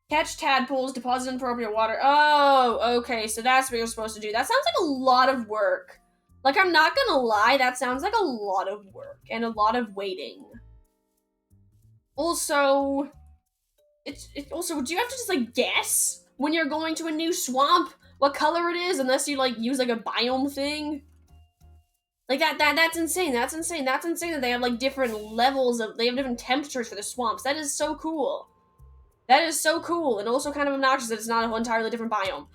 Catch tadpoles, deposit in appropriate water. Oh, okay, so that's what you're supposed to do. That sounds like a lot of work. Like, I'm not gonna lie, that sounds like a lot of work and a lot of waiting. Also, also, do you have to just, like, guess when you're going to a new swamp what color it is, unless you, like, use, like, a biome thing? Like, that's insane. That's insane that they have, like, different levels of... They have different temperatures for the swamps. That is so cool. That is so cool. And also kind of obnoxious that it's not an entirely different biome.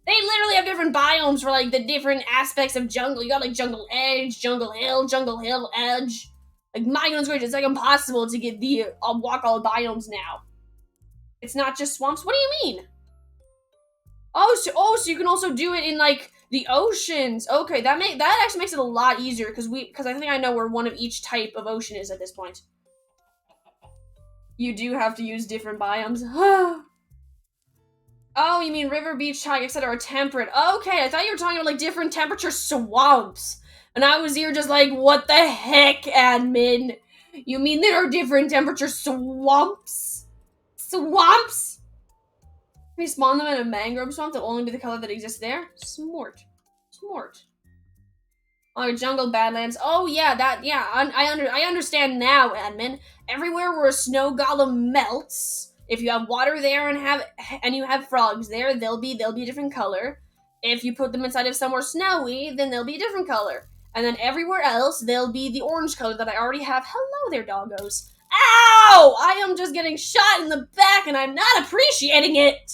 They literally have different biomes for, like, the different aspects of jungle. You got, like, jungle edge, jungle hill edge. Like, my goodness gracious, it's, like, impossible to get the... walk all the biomes now. It's not just swamps? What do you mean? Oh, so you can also do it in, like... The oceans. Okay, that actually makes it a lot easier because I think I know where one of each type of ocean is at this point. You do have to use different biomes. Oh, you mean river, beach, tide, etc. are temperate. Okay, I thought you were talking about, like, different temperature swamps. And I was here just like, what the heck, admin? You mean there are different temperature swamps? Swamps? We spawn them in a mangrove swamp, they'll only be the color that exists there? Smart. Smart. Oh, jungle badlands. Oh yeah, I understand now, admin. Everywhere where a snow golem melts, if you have water there and you have frogs there, they'll be a different color. If you put them inside of somewhere snowy, then they'll be a different color. And then everywhere else, they'll be the orange color that I already have. Hello there, doggos. Ow! I am just getting shot in the back and I'm not appreciating it.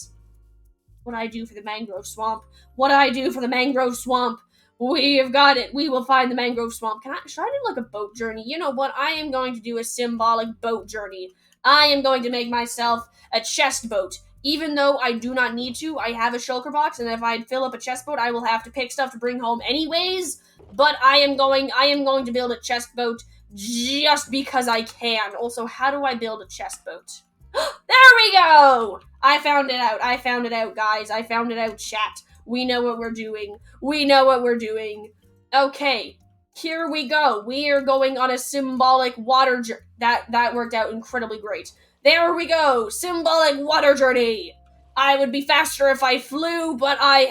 What I do for the mangrove swamp. What I do for the mangrove swamp. We have got it. We will find the mangrove swamp. Should I do like a boat journey? You know what? I am going to do a symbolic boat journey. I am going to make myself a chest boat. Even though I do not need to, I have a shulker box, and if I fill up a chest boat, I will have to pick stuff to bring home anyways. But I am going to build a chest boat just because I can. Also, how do I build a chest boat? There we go! I found it out. I found it out, guys. I found it out, chat. We know what we're doing. We know what we're doing. Okay, here we go. We are going on a symbolic water journey. That worked out incredibly great. There we go. Symbolic water journey. I would be faster if I flew, but I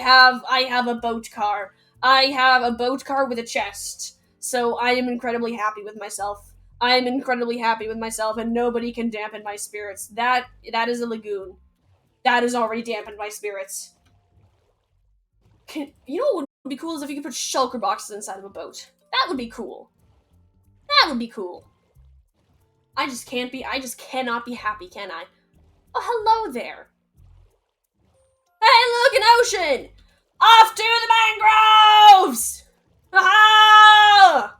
have a boat car. I have a boat car with a chest. So I am incredibly happy with myself. I am incredibly happy with myself, and nobody can dampen my spirits. That is a lagoon. That has already dampened my spirits. You know what would be cool is if you could put shulker boxes inside of a boat. That would be cool. That would be cool. I just cannot be happy, can I? Oh, hello there. Hey, look, an ocean! Off to the mangroves! Ah!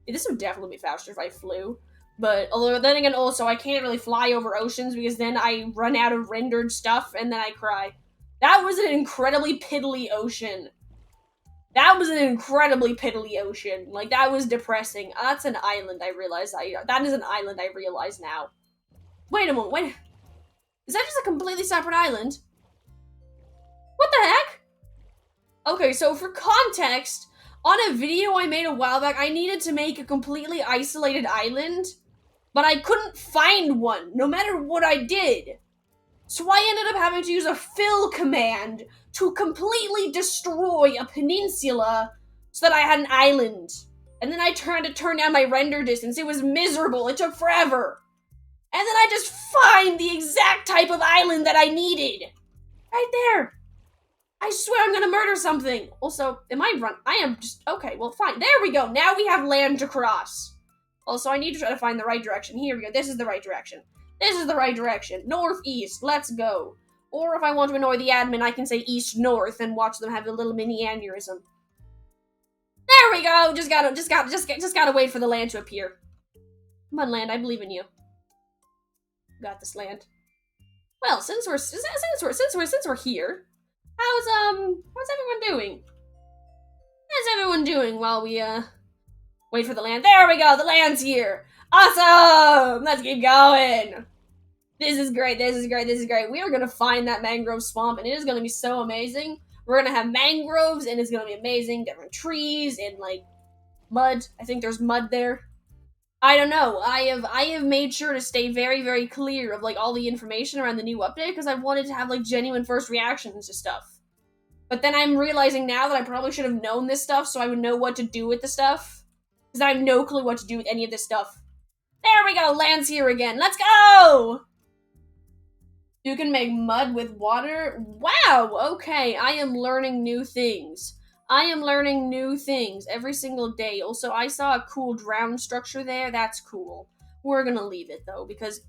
This would definitely be faster if I flew. But although then again, also I can't really fly over oceans because then I run out of rendered stuff and then I cry. That was an incredibly piddly ocean. That was an incredibly piddly ocean. Like, that was depressing. That's an island, I realize. That is an island, I realize now. Wait a moment, wait. Is that just a completely separate island? What the heck? Okay, so for context, on a video I made a while back, I needed to make a completely isolated island, but I couldn't find one, no matter what I did. So I ended up having to use a fill command to completely destroy a peninsula so that I had an island. And then I tried to turn down my render distance. It was miserable. It took forever. And then I just find the exact type of island that I needed. Right there. I swear I'm gonna murder something. Also, I am just, okay, well, fine. There we go. Now we have land to cross. Also, I need to try to find the right direction. Here we go. This is the right direction. This is the right direction. Northeast. Let's go. Or if I want to annoy the admin, I can say east-north and watch them have a little mini aneurysm. There we go. Just gotta wait for the land to appear. Come on, land. I believe in you. Got this, land. Well, since we're here, how's everyone doing? How's everyone doing while we wait for the land? There we go. The land's here. Awesome! Let's keep going. This is great. This is great. This is great. We are gonna find that mangrove swamp, and it is gonna be so amazing. We're gonna have mangroves, and it's gonna be amazing. Different trees and like mud. I think there's mud there. I don't know. I have made sure to stay very, very clear of like all the information around the new update because I wanted to have like genuine first reactions to stuff. But then I'm realizing now that I probably should have known this stuff so I would know what to do with the stuff. Because I have no clue what to do with any of this stuff. There we go, land's here again. Let's go! You can make mud with water? Wow, okay, I am learning new things. I am learning new things every single day. Also, I saw a cool drown structure there. That's cool. We're gonna leave it, though, because...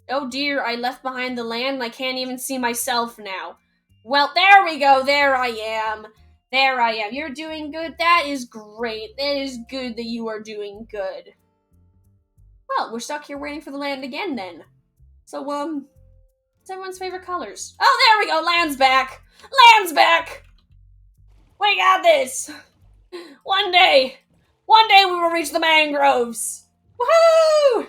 oh dear, I left behind the land and I can't even see myself now. Well, there we go. There I am. There I am. You're doing good? That is great. That is good that you are doing good. Well, we're stuck here waiting for the land again, then. So, what's everyone's favorite colors? Oh, there we go! Land's back! Land's back! We got this! One day we will reach the mangroves! Woohoo!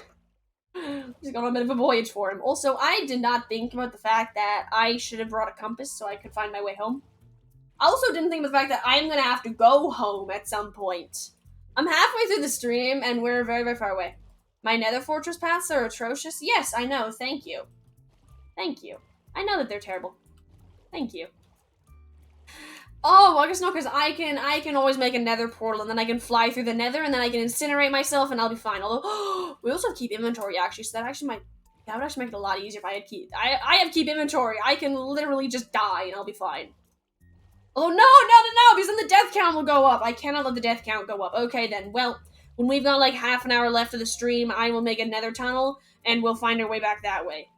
He's gone on a bit of a voyage for him. Also, I did not think about the fact that I should have brought a compass so I could find my way home. I also didn't think about the fact that I'm gonna have to go home at some point. I'm halfway through the stream, and we're very, very far away. My nether fortress paths are atrocious. Yes, I know. Thank you. Thank you. I know that they're terrible. Thank you. Oh, I guess no, because I can always make a nether portal, and then I can fly through the nether, and then I can incinerate myself, and I'll be fine. Although, we also have keep inventory, actually, so that would actually make it a lot easier if I had keep. I have keep inventory. I can literally just die, and I'll be fine. Oh, no, because then the death count will go up. I cannot let the death count go up. Okay, then. Well, when we've got, like, half an hour left of the stream, I will make a nether tunnel, and we'll find our way back that way.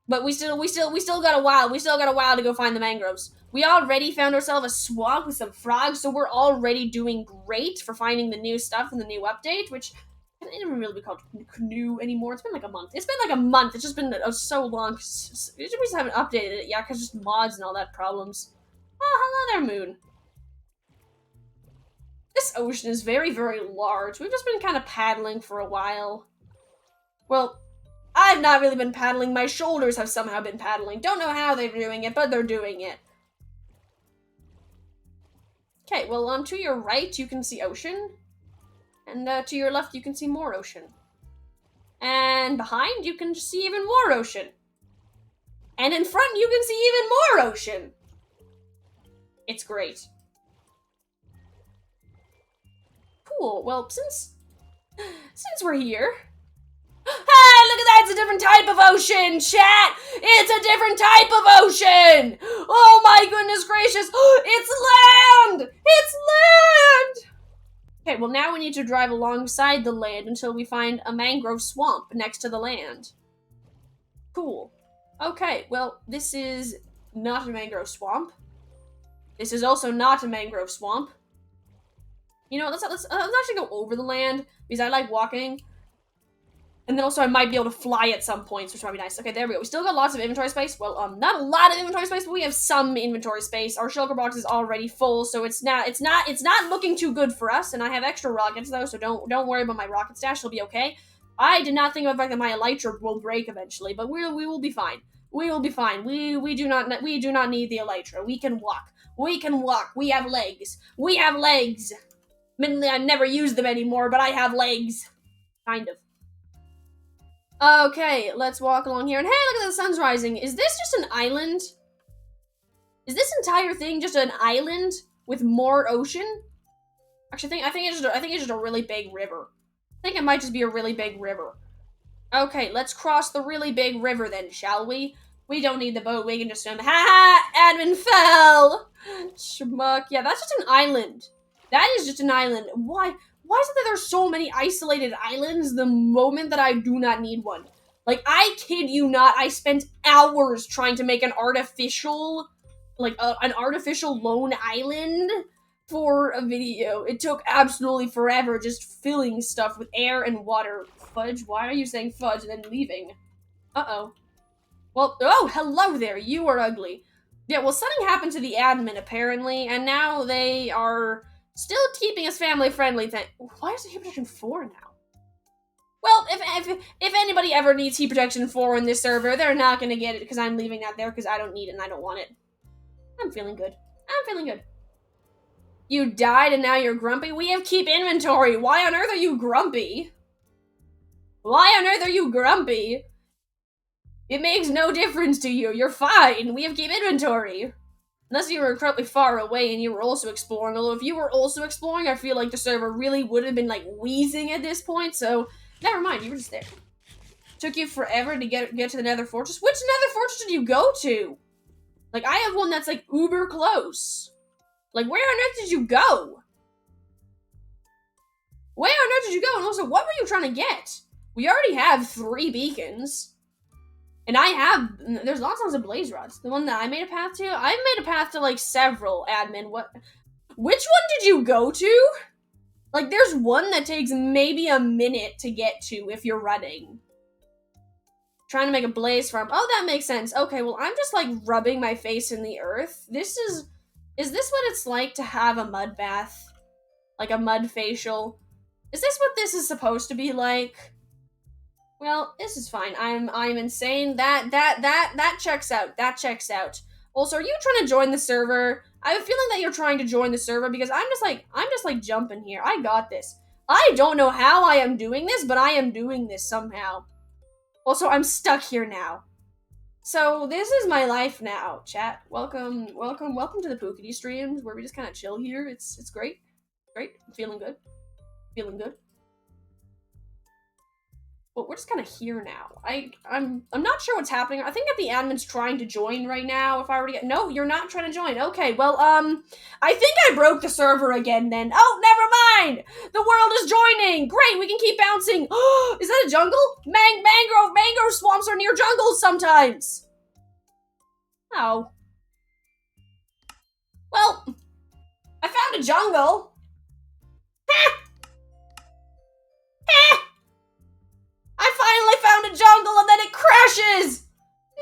But we still got a while. We still got a while to go find the mangroves. We already found ourselves a swamp with some frogs, so we're already doing great for finding the new stuff in the new update, which it didn't really be called new anymore. It's been like a month. It's just been so long. We just haven't updated it yet, because just mods and all that problems. Oh, hello there, Moon. This ocean is very, very large. We've just been kind of paddling for a while. Well, I've not really been paddling. My shoulders have somehow been paddling. Don't know how they're doing it, but they're doing it. Okay, well, to your right, you can see ocean. And to your left, you can see more ocean. And behind, you can see even more ocean. And in front, you can see even more ocean. It's great. Cool. Well, since we're here... Hey, look at that! It's a different type of ocean, chat! It's a different type of ocean! Oh my goodness gracious! It's land! It's land! Okay, well now we need to drive alongside the land until we find a mangrove swamp next to the land. Cool. Okay, well, this is not a mangrove swamp. This is also not a mangrove swamp. You know, let's actually go over the land, because I like walking. And then also I might be able to fly at some points, which might be nice. Okay, there we go. We still got lots of inventory space. Well, not a lot of inventory space, but we have some inventory space. Our shulker box is already full, so it's not looking too good for us. And I have extra rockets though, so don't worry about my rocket stash. It'll be okay. I did not think about the fact that my elytra will break eventually, but we will be fine. We will be fine. We do not need the elytra. We can walk. We can walk. We have legs. We have legs. Admittedly, I never use them anymore, but I have legs. Kind of. Okay, let's walk along here. And hey, look at the sun's rising. Is this just an island? Is this entire thing just an island with more ocean? Actually, I think it's just a really big river. I think it might just be a really big river. Okay, let's cross the really big river then, shall we? We don't need the boat. We can just swim. Ha ha! Admin fell! Schmuck. Yeah, that's just an island. That is just an island. Why is it that there's so many isolated islands the moment that I do not need one? Like, I kid you not, I spent hours trying to make an artificial, an artificial lone island for a video. It took absolutely forever just filling stuff with air and water. Fudge? Why are you saying fudge and then leaving? Uh-oh. Well, oh, hello there, you are ugly. Yeah, well, something happened to the admin, apparently, and now they are... still keeping us family-friendly. Why is it heat protection 4 now? Well, if anybody ever needs heat protection 4 in this server, they're not gonna get it because I'm leaving that there because I don't need it and I don't want it. I'm feeling good. I'm feeling good. You died and now you're grumpy? We have keep inventory. Why on earth are you grumpy? Why on earth are you grumpy? It makes no difference to you. You're fine. We have keep inventory. Unless you were incredibly far away and you were also exploring. Although if you were also exploring, I feel like the server really would have been, like, wheezing at this point. So, never mind. You were just there. Took you forever to get to the nether fortress. Which nether fortress did you go to? Like, I have one that's, like, uber close. Like, where on earth did you go? Where on earth did you go? And also, what were you trying to get? We already have 3 beacons. And there's lots of blaze rods. The one that I made a path to? I've made a path to, like, several, admin. Which one did you go to? Like, there's one that takes maybe a minute to get to if you're running. Trying to make a blaze farm. Oh, that makes sense. Okay, well, I'm just, like, rubbing my face in the earth. Is this what it's like to have a mud bath? Like a mud facial? Is this what this is supposed to be like? Well, this is fine. I'm insane. That checks out. That checks out. Also, are you trying to join the server? I have a feeling that you're trying to join the server because I'm just like jumping here. I got this. I don't know how I am doing this, but I am doing this somehow. Also, I'm stuck here now. So this is my life now, chat. Welcome to the Pookity streams where we just kind of chill here. It's great. Great. I'm feeling good. Feeling good. Well, we're just kind of here now. I'm not sure what's happening. I think that the admin's trying to join right now. If I were to get no, you're not trying to join. Okay, well, I think I broke the server again. Then oh, never mind. The world is joining. Great, we can keep bouncing. Is that a jungle? Mangrove swamps are near jungles sometimes. Oh. Well, I found a jungle. I finally found a jungle and then it crashes!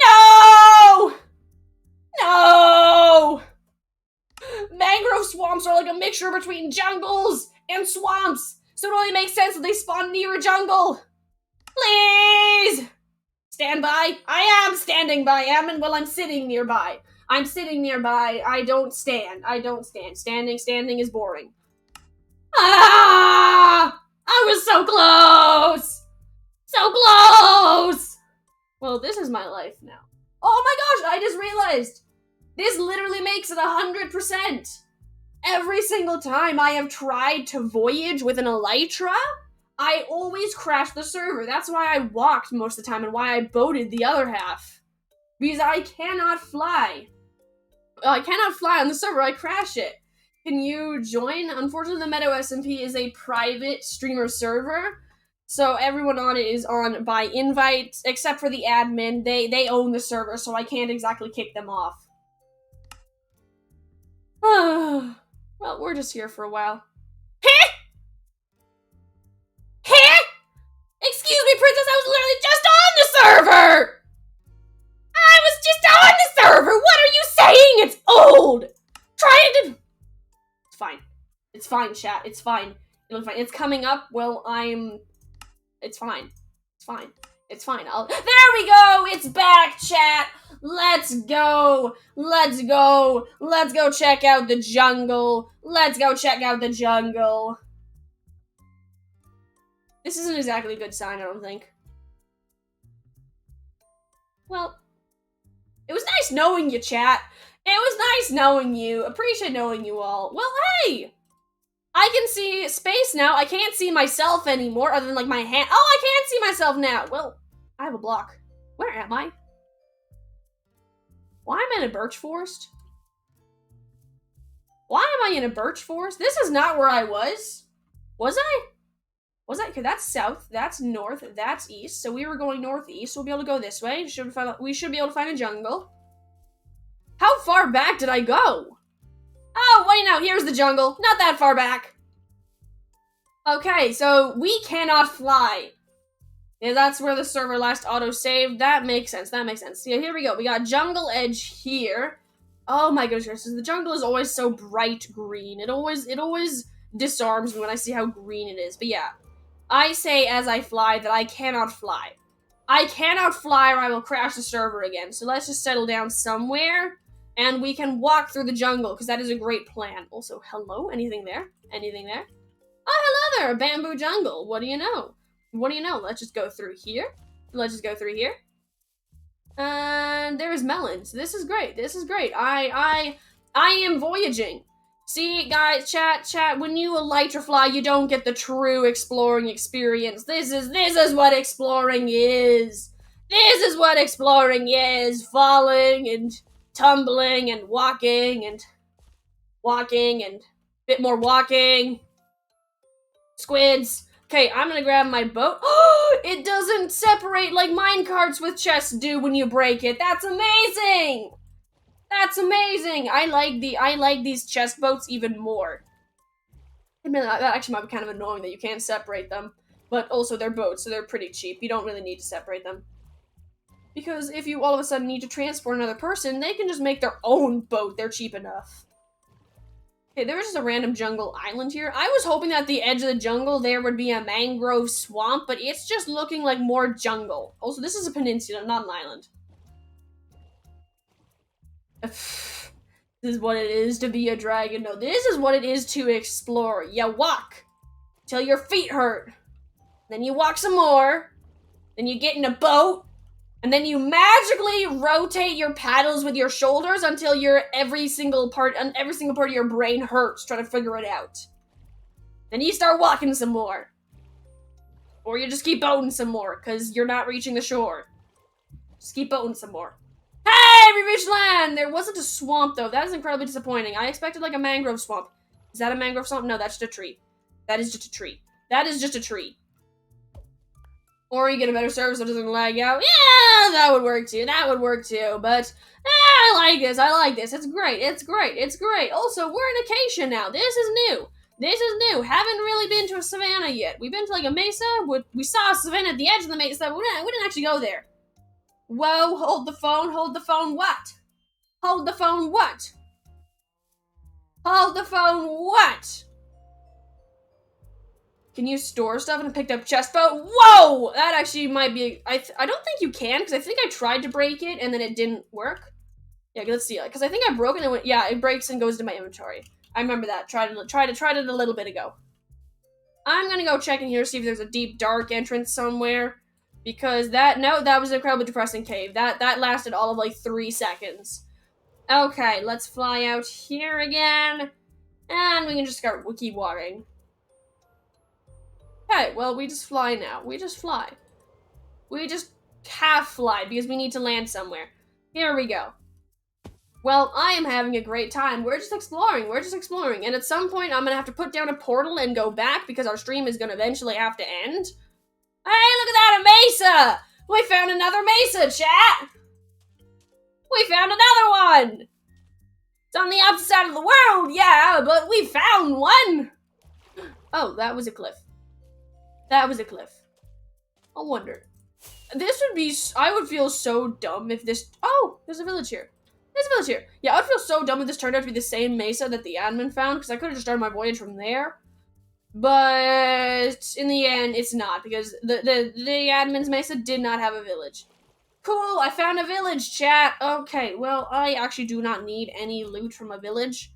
No! No! Mangrove swamps are like a mixture between jungles and swamps, so it only makes sense that they spawn near a jungle. Please! Stand by. I am standing by, and well, I'm sitting nearby. I'm sitting nearby. I don't stand. Standing is boring. Ah! I was so close! So close! Well, this is my life now. Oh my gosh, I just realized. This literally makes it 100%. Every single time I have tried to voyage with an elytra, I always crash the server. That's why I walked most of the time and why I boated the other half. Because I cannot fly. I cannot fly on the server, I crash it. Can you join? Unfortunately, the Meadow SMP is a private streamer server. So everyone on it is on by invite, except for the admin. They own the server, so I can't exactly kick them off. Well, we're just here for a while. Heh? Heh? Excuse me, princess, I was literally just on the server! I was just on the server! What are you saying? It's old! Trying to... It's fine. It's fine, chat. It's fine. It'll be fine. It's coming up. Well, It's fine. It's fine. It's fine. There we go! It's back, chat! Let's go! Let's go! Let's go check out the jungle! Let's go check out the jungle! This isn't exactly a good sign, I don't think. Well, it was nice knowing you, chat. It was nice knowing you. Appreciate knowing you all. Well, hey! I can see space now. I can't see myself anymore, other than, like, my hand. Oh, I can see myself now! Well, I have a block. Where am I? Why am I in a birch forest? Why am I in a birch forest? This is not where I was. Was I? Was I? Okay, that's south, that's north, that's east. So we were going northeast, so we'll be able to go this way. We should be able to find a jungle. How far back did I go? Oh, wait, no, here's the jungle. Not that far back. Okay, so we cannot fly. Yeah, that's where the server last auto-saved. That makes sense, that makes sense. Yeah, here we go. We got jungle edge here. Oh my goodness, the jungle is always so bright green. It always disarms me when I see how green it is. But yeah, I say as I fly that I cannot fly. I cannot fly or I will crash the server again. So let's just settle down somewhere and we can walk through the jungle because that is a great plan. Also, hello? Anything there? Anything there? Oh, hello there, a bamboo jungle. What do you know? What do you know? Let's just go through here. Let's just go through here. And there's melons. This is great. This is great. I am voyaging. See, guys, chat, when you elytra fly, you don't get the true exploring experience. This is what exploring is. This is what exploring is. Falling and tumbling and walking and a bit more walking. Squids. Okay, I'm gonna grab my boat. Oh, it doesn't separate like minecarts with chests do when you break it. That's amazing! That's amazing! I like these chest boats even more. I mean, that actually might be kind of annoying that you can't separate them. But also, they're boats, so they're pretty cheap. You don't really need to separate them. Because if you all of a sudden need to transport another person, they can just make their own boat. They're cheap enough. Okay, there was just a random jungle island here. I was hoping that at the edge of the jungle there would be a mangrove swamp, but it's just looking like more jungle. Also, this is a peninsula, not an island. This is what it is to be a dragon. No, this is what it is to explore. You walk till your feet hurt. Then you walk some more. Then you get in a boat. And then you magically rotate your paddles with your shoulders until every single part of your brain hurts trying to figure it out. Then you start walking some more. Or you just keep boating some more, because you're not reaching the shore. Just keep boating some more. Hey, we reached land! There wasn't a swamp, though. That is incredibly disappointing. I expected, like, a mangrove swamp. Is that a mangrove swamp? No, that's just a tree. That is just a tree. That is just a tree. Or you get a better service that doesn't lag out. Yeah, that would work too. That would work too. But I like this. I like this. It's great. It's great. It's great. Also, we're in Acacia now. This is new. This is new. Haven't really been to a savannah yet. We've been to like a mesa. We saw a savannah at the edge of the mesa, but we didn't actually go there. Whoa, hold the phone. Hold the phone what? Hold the phone what? Hold the phone what? Can you store stuff in a picked up chest boat? Whoa! That actually might be... I don't think you can, because I think I tried to break it, and then it didn't work. Yeah, let's see. Because I think I broke it, and it went... Yeah, it breaks and goes to my inventory. I remember that. Tried it a little bit ago. I'm gonna go check in here, see if there's a deep, dark entrance somewhere. Because that... No, that was an incredibly depressing cave. That lasted all of, like, 3 seconds. Okay, let's fly out here again. And we can just keep walking. Okay, well, we just fly now. We just fly. We just half fly because we need to land somewhere. Here we go. Well, I am having a great time. We're just exploring. We're just exploring. And at some point, I'm going to have to put down a portal and go back because our stream is going to eventually have to end. Hey, look at that, a mesa! We found another mesa, chat! We found another one! It's on the opposite side of the world, yeah, but we found one! Oh, that was a cliff. That was a cliff. I wonder. This would be... I would feel so dumb if this... Oh, there's a village here. There's a village here. Yeah, I would feel so dumb if this turned out to be the same mesa that the admin found, because I could have just started my voyage from there. But in the end, it's not, because the admin's mesa did not have a village. Cool, I found a village, chat. Okay, well, I actually do not need any loot from a village.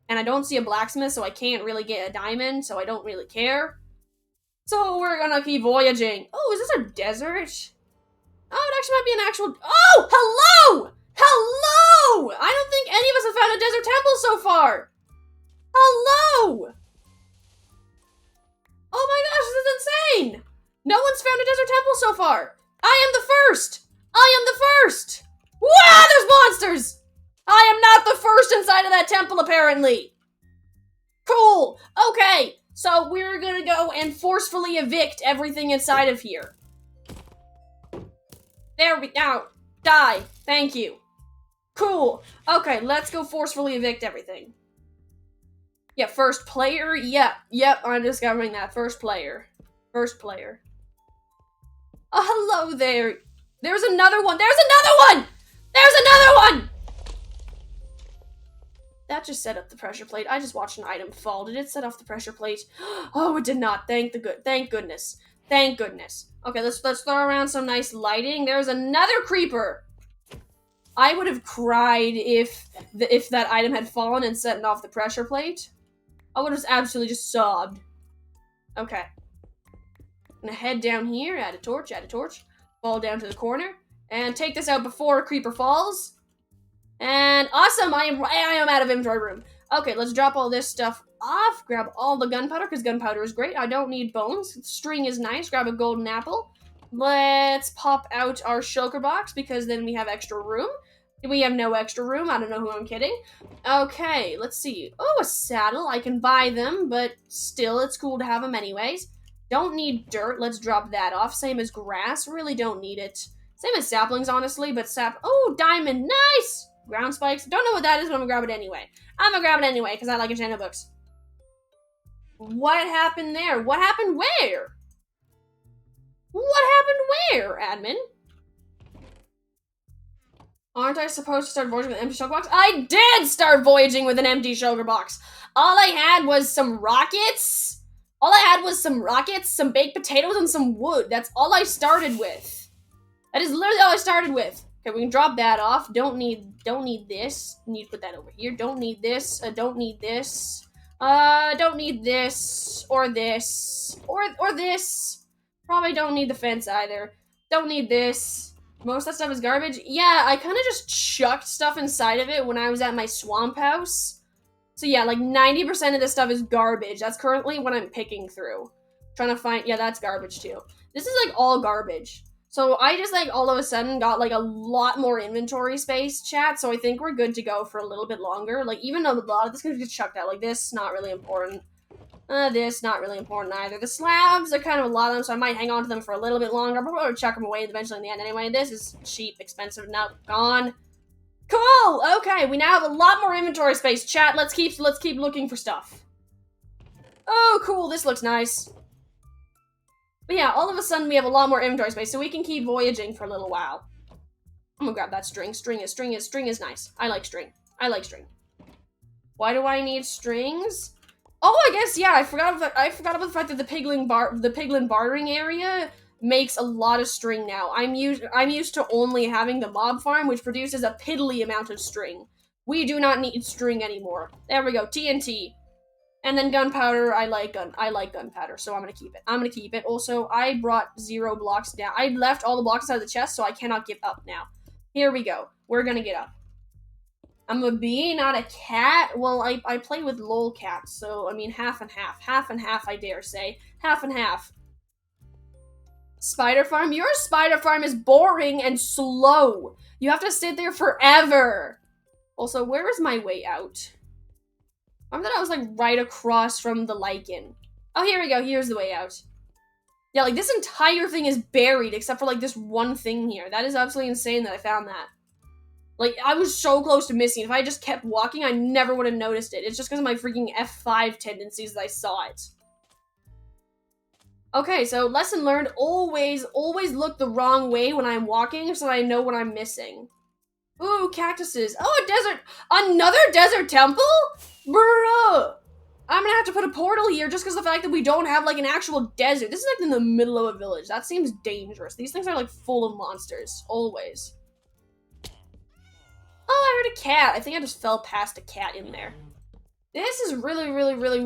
And I don't see a blacksmith, so I can't really get a diamond, so I don't really care. So we're gonna keep voyaging. Oh, is this a desert? Oh, it actually might be an actual... Oh, hello! Hello! I don't think any of us have found a desert temple so far. Hello! Oh my gosh, this is insane! No one's found a desert temple so far. I am the first! I am the first! Wow, there's monsters! I am not the first inside of that temple, apparently. Cool. Okay, so we're gonna go and forcefully evict everything inside of here. There we go. Die. Thank you. Cool. Okay, let's go forcefully evict everything. Yeah, first player? Yep, I'm discovering that. First player. First player. Oh, hello there. There's another one. There's another one! There's another one! That just set up the pressure plate. I just watched an item fall. Did it set off the pressure plate? Oh, it did not. Thank goodness. Thank goodness. Okay, let's throw around some nice lighting. There's another creeper. I would have cried if that item had fallen and set off the pressure plate. I would have absolutely just sobbed. Okay. I'm gonna head down here, add a torch, fall down to the corner, and take this out before a creeper falls. And awesome, I am out of inventory room. Okay, let's drop all this stuff off, grab all the gunpowder, because gunpowder is great. I don't need bones. String is nice, grab a golden apple. Let's pop out our shulker box, because then we have extra room. We have no extra room, I don't know who I'm kidding. Okay, let's see. Oh, a saddle, I can buy them, but still, it's cool to have them anyways. Don't need dirt, let's drop that off. Same as grass, really don't need it. Same as saplings, honestly, but oh, diamond, nice! Ground spikes, don't know what that is, but I'm gonna grab it anyway. I'm gonna grab it anyway, because I like enchanted books. What happened there? What happened where? What happened where, admin? Aren't I supposed to start voyaging with an empty shulker box? I did start voyaging with an empty shulker box. All I had was some rockets. Some baked potatoes, and some wood. That's all I started with. That is literally all I started with. Okay, we can drop that off. Don't need this. Need to put that over here. Don't need this. Don't need this. Don't need this. Or this. Or this. Probably don't need the fence either. Don't need this. Most of that stuff is garbage. Yeah, I kind of just chucked stuff inside of it when I was at my swamp house. So yeah, like 90% of this stuff is garbage. That's currently what I'm picking through. Trying to find, yeah, that's garbage too. This is like all garbage. So I just like all of a sudden got like a lot more inventory space, chat. So I think we're good to go for a little bit longer. Like even though a lot of this can get chucked out, like this, not really important. This, not really important either. The slabs are kind of a lot of them, so I might hang on to them for a little bit longer. But we'll chuck them away eventually in the end anyway. This is cheap, expensive, now gone. Cool! Okay, we now have a lot more inventory space. Chat, let's keep looking for stuff. Oh, cool, this looks nice. But yeah, all of a sudden we have a lot more inventory space, so we can keep voyaging for a little while. I'm gonna grab that string. String is nice. I like string. Why do I need strings? Oh, I guess, yeah, I forgot about the fact that the piglin bartering area makes a lot of string now. I'm used to only having the mob farm, which produces a piddly amount of string. We do not need string anymore. There we go, TNT. And then gunpowder, I like gunpowder, so I'm gonna keep it. Also, I brought 0 blocks down. I left all the blocks out of the chest, so I cannot give up now. Here we go. We're gonna get up. I'm a bee, not a cat. Well, I play with lol cats, so I mean half and half. Half and half, I dare say. Half and half. Spider farm? Your spider farm is boring and slow. You have to sit there forever. Also, where is my way out? I remember that I was like right across from the lichen. Oh, here we go. Here's the way out. Yeah, like this entire thing is buried except for like this one thing here. That is absolutely insane that I found that. Like, I was so close to missing. If I just kept walking, I never would have noticed it. It's just because of my freaking F5 tendencies that I saw it. Okay, so lesson learned, always look the wrong way when I'm walking so that I know what I'm missing. Ooh, cactuses. Oh, a desert. Another desert temple? Bruh. I'm gonna have to put a portal here just because of the fact that we don't have, like, an actual desert. This is, like, in the middle of a village. That seems dangerous. These things are, like, full of monsters. Always. Oh, I heard a cat. I think I just fell past a cat in there. This is really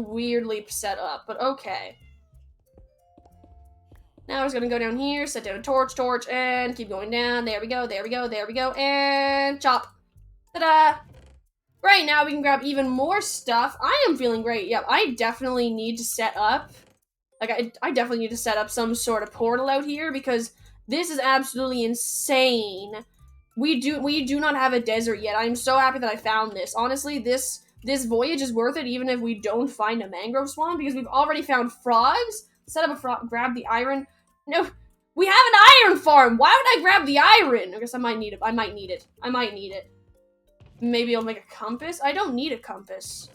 weirdly set up, but okay. Now we're just gonna go down here, set down a torch, and keep going down. There we go, and chop. Ta-da! Right, now we can grab even more stuff. I am feeling great. Yep, I definitely need to set up, like, I definitely need to set up some sort of portal out here, because this is absolutely insane. We do not have a desert yet. I'm so happy that I found this. Honestly, this voyage is worth it even if we don't find a mangrove swamp, because we've already found frogs. Set up a frog, grab the iron. No, we have an iron farm. Why would I grab the iron? I guess I might need it. I might need it. Maybe I'll make a compass. I don't need a compass.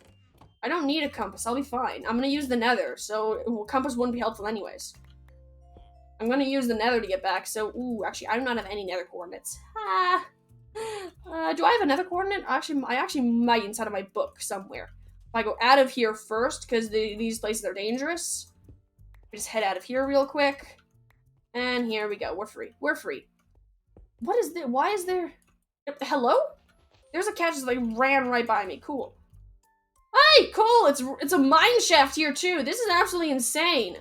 I'll be fine. I'm gonna use the nether, so compass wouldn't be helpful anyways. I'm gonna use the nether to get back, so, ooh, actually, I do not have any nether coordinates. Do I have a nether coordinate? Actually, I actually might inside of my book somewhere. If I go out of here first, because these places are dangerous, we just head out of here real quick. And here we go. We're free. What is this? Why is there... Hello? There's a cat just, like, ran right by me. Cool. Hey, cool! It's a mine shaft here, too. This is absolutely insane.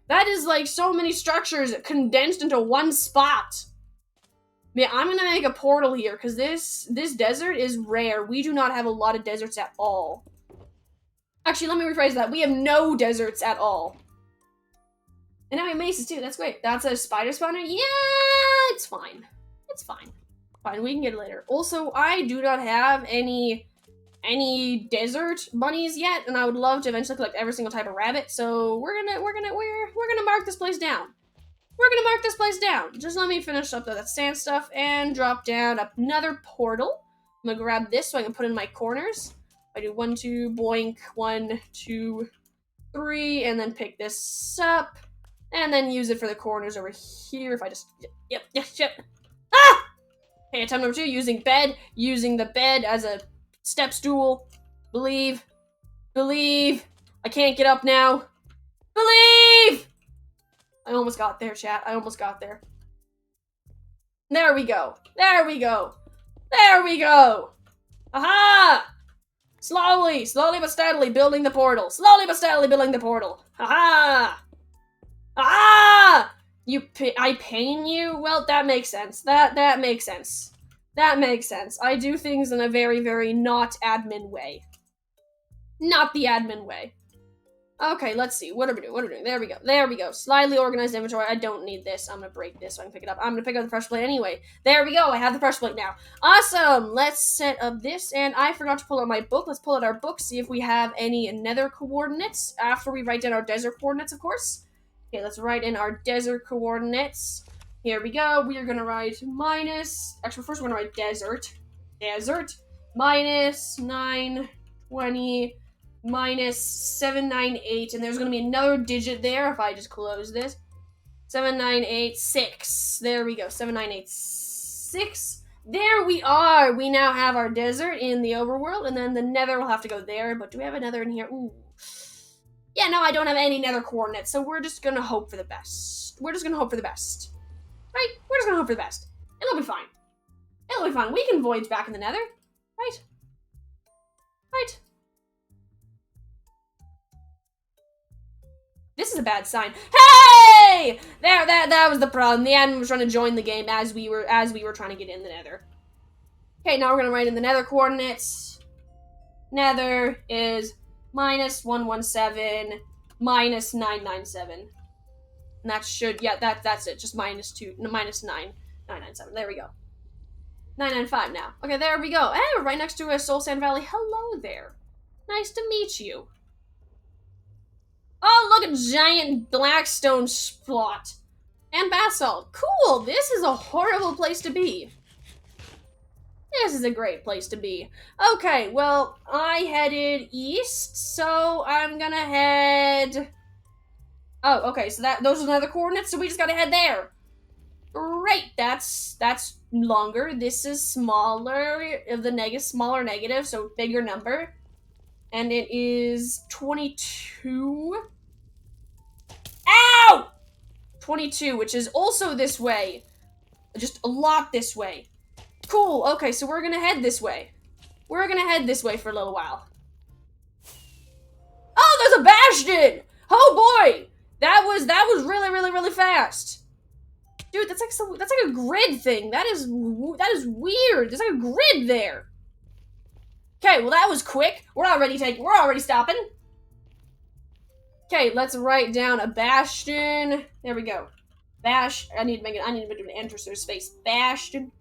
That is, like, so many structures condensed into one spot. Yeah, I'm gonna make a portal here, because this desert is rare. We do not have a lot of deserts at all. Actually, let me rephrase that. We have no deserts at all. And now we have maces, too. That's great. That's a spider spawner? Yeah, it's fine. Fine, we can get it later. Also, I do not have any desert bunnies yet, and I would love to eventually collect every single type of rabbit, so we're gonna mark this place down. Just let me finish up that sand stuff and drop down another portal. I'm gonna grab this so I can put in my corners. I do 1, 2, boink, 1, 2, 3, and then pick this up, and then use it for the corners over here if I just, yep. Ah! Okay, attempt number 2, using bed. Using the bed as a step stool. Believe. Believe. I can't get up now. Believe! I almost got there, chat. I almost got there. There we go. There we go. There we go. Aha! Slowly but steadily building the portal. Slowly but steadily building the portal. Aha! Ah! I pain you? Well, that makes sense. That makes sense. That makes sense. I do things in a very, very not admin way. Not the admin way. Okay, let's see. What are we doing? There we go. There we go. Slightly organized inventory. I don't need this. I'm gonna break this so I can pick it up. I'm gonna pick up the pressure plate anyway. There we go. I have the pressure plate now. Awesome. Let's set up this. And I forgot to pull out my book. Let's pull out our book, see if we have any nether coordinates after we write down our desert coordinates, of course. Okay, let's write in our desert coordinates. Here we go. We are gonna write minus... Actually, first we're gonna write desert. Desert. Minus 920... minus 798, and there's going to be another digit there if I just close this. 7986. There we go. 7986. There we are. We now have our desert in the overworld, and then the nether will have to go there. But do we have a nether in here? Ooh. Yeah, no, I don't have any nether coordinates, so we're just going to hope for the best. We're just going to hope for the best. Right? We're just going to hope for the best. It'll be fine. It'll be fine. We can voyage back in the nether. Right? Right? This is a bad sign. Hey! That was the problem. The admin was trying to join the game as we were trying to get in the nether. Okay, now we're gonna write in the nether coordinates. Nether is minus 117 minus 997. And that should, yeah, that's it. Just minus 997. There we go. 995 now. Okay, there we go. Hey, we're right next to a Soul Sand Valley. Hello there. Nice to meet you. Oh, look, a giant blackstone spot. And basalt. Cool, this is a horrible place to be. This is a great place to be. Okay, well, I headed east, so I'm gonna head... Oh, okay, so those are the other coordinates, so we just gotta head there. Great, that's longer. This is smaller, smaller negative, so bigger number. And it is 22. Ow! 22, which is also this way. Just a lot this way. Cool, okay, so we're gonna head this way. We're gonna head this way for a little while. Oh, there's a bastion! Oh boy! That was really fast. Dude, that's like a grid thing. That is weird. There's like a grid there. Okay, well that was quick. We're already stopping. Okay, let's write down a bastion. There we go. I need to make an enter space. Bastion.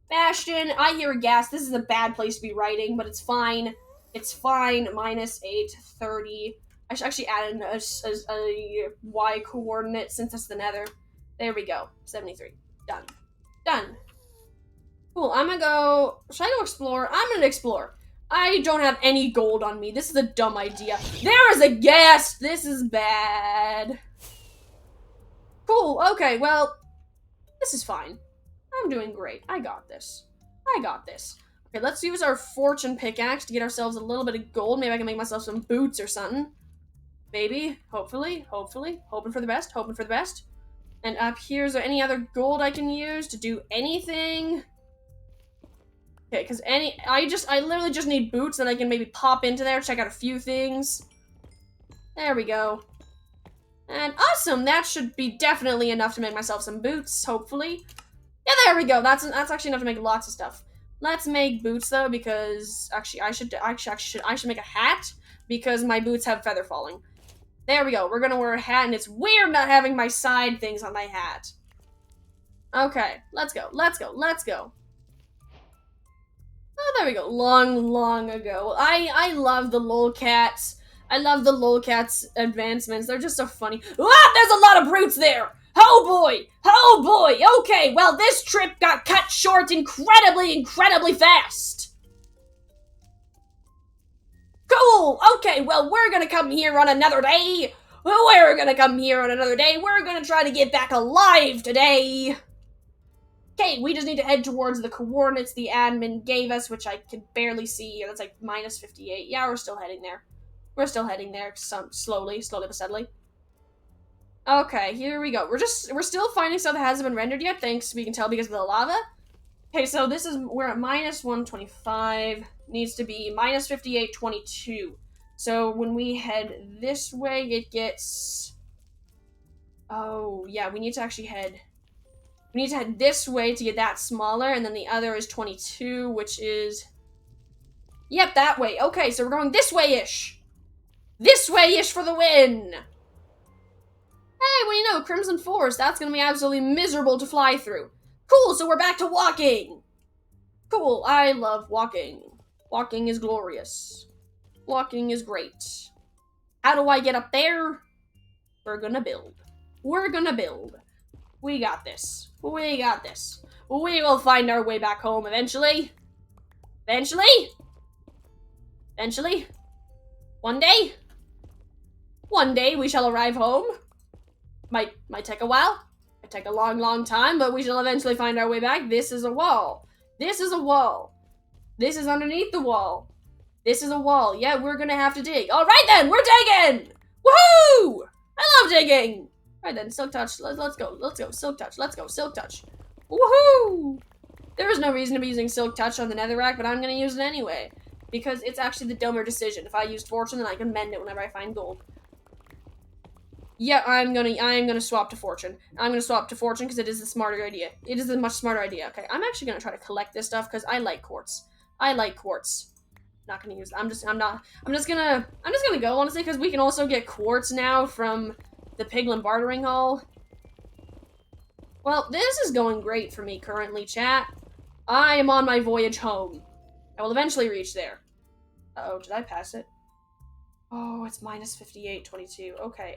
Bastion. I hear a gas. This is a bad place to be writing, but it's fine. It's fine. Minus 830. I should actually add in a Y coordinate since it's the nether. There we go. 73. Done. Done. Cool. I'm gonna go. Should I go explore? I'm gonna explore. I don't have any gold on me. This is a dumb idea. There is a gas! This is bad. Cool, okay, well, this is fine. I'm doing great. I got this. I got this. Okay, let's use our fortune pickaxe to get ourselves a little bit of gold. Maybe I can make myself some boots or something. Maybe, hopefully. Hoping for the best, hoping for the best. And up here, is there any other gold I can use to do anything? Okay, because I literally just need boots that I can maybe pop into there, check out a few things. There we go. And awesome, that should be definitely enough to make myself some boots, hopefully. Yeah, there we go, that's actually enough to make lots of stuff. Let's make boots though, because actually I should make a hat, because my boots have feather falling. There we go, we're gonna wear a hat, and it's weird not having my side things on my hat. Okay, let's go. Oh, there we go. Long ago. I love the lolcats. I love the lolcats advancements. They're just so funny. Ah, there's a lot of brutes there. Oh boy. Oh boy. Okay, well, this trip got cut short incredibly fast. Cool. Okay, well, we're gonna come here on another day. We're gonna try to get back alive today. Okay, we just need to head towards the coordinates the admin gave us, which I can barely see. That's like minus 58. Yeah, we're still heading there. We're still heading there, slowly but steadily. Okay, here we go. We're still finding stuff that hasn't been rendered yet, thanks, we can tell, because of the lava. Okay, so we're at minus 125. Needs to be minus 58.22. So when we head this way, it gets... Oh, yeah, we need to actually head... We need to head this way to get that smaller, and then the other is 22, which is... Yep, that way. Okay, so we're going this way-ish. This way-ish for the win! Hey, what do you know? Crimson Forest, that's gonna be absolutely miserable to fly through. Cool, so we're back to walking! Cool, I love walking. Walking is glorious. Walking is great. How do I get up there? We're gonna build. We're gonna build. We got this. We got this. We will find our way back home eventually. Eventually? Eventually? One day? One day we shall arrive home. Might take a while. Might take a long time, but we shall eventually find our way back. This is a wall. This is a wall. This is underneath the wall. This is a wall. Yeah, we're gonna have to dig. Alright then, we're digging! Woohoo! I love digging! Alright then, Silk Touch. Let's go. Let's go. Silk Touch. Let's go. Silk Touch. Woohoo! There is no reason to be using Silk Touch on the netherrack, but I'm gonna use it anyway. Because it's actually the dumber decision. If I used Fortune, then I can mend it whenever I find gold. Yeah, I'm gonna swap to Fortune. I'm gonna swap to Fortune because it is the smarter idea. It is a much smarter idea. Okay, I'm actually gonna try to collect this stuff because I like quartz. I like quartz. Not gonna use it. I'm just gonna go, honestly, because we can also get quartz now from the Piglin bartering hall. Well, this is going great for me currently, chat. I am on my voyage home. I will eventually reach there. Uh-oh, did I pass it? Oh, it's minus 58.22. Okay,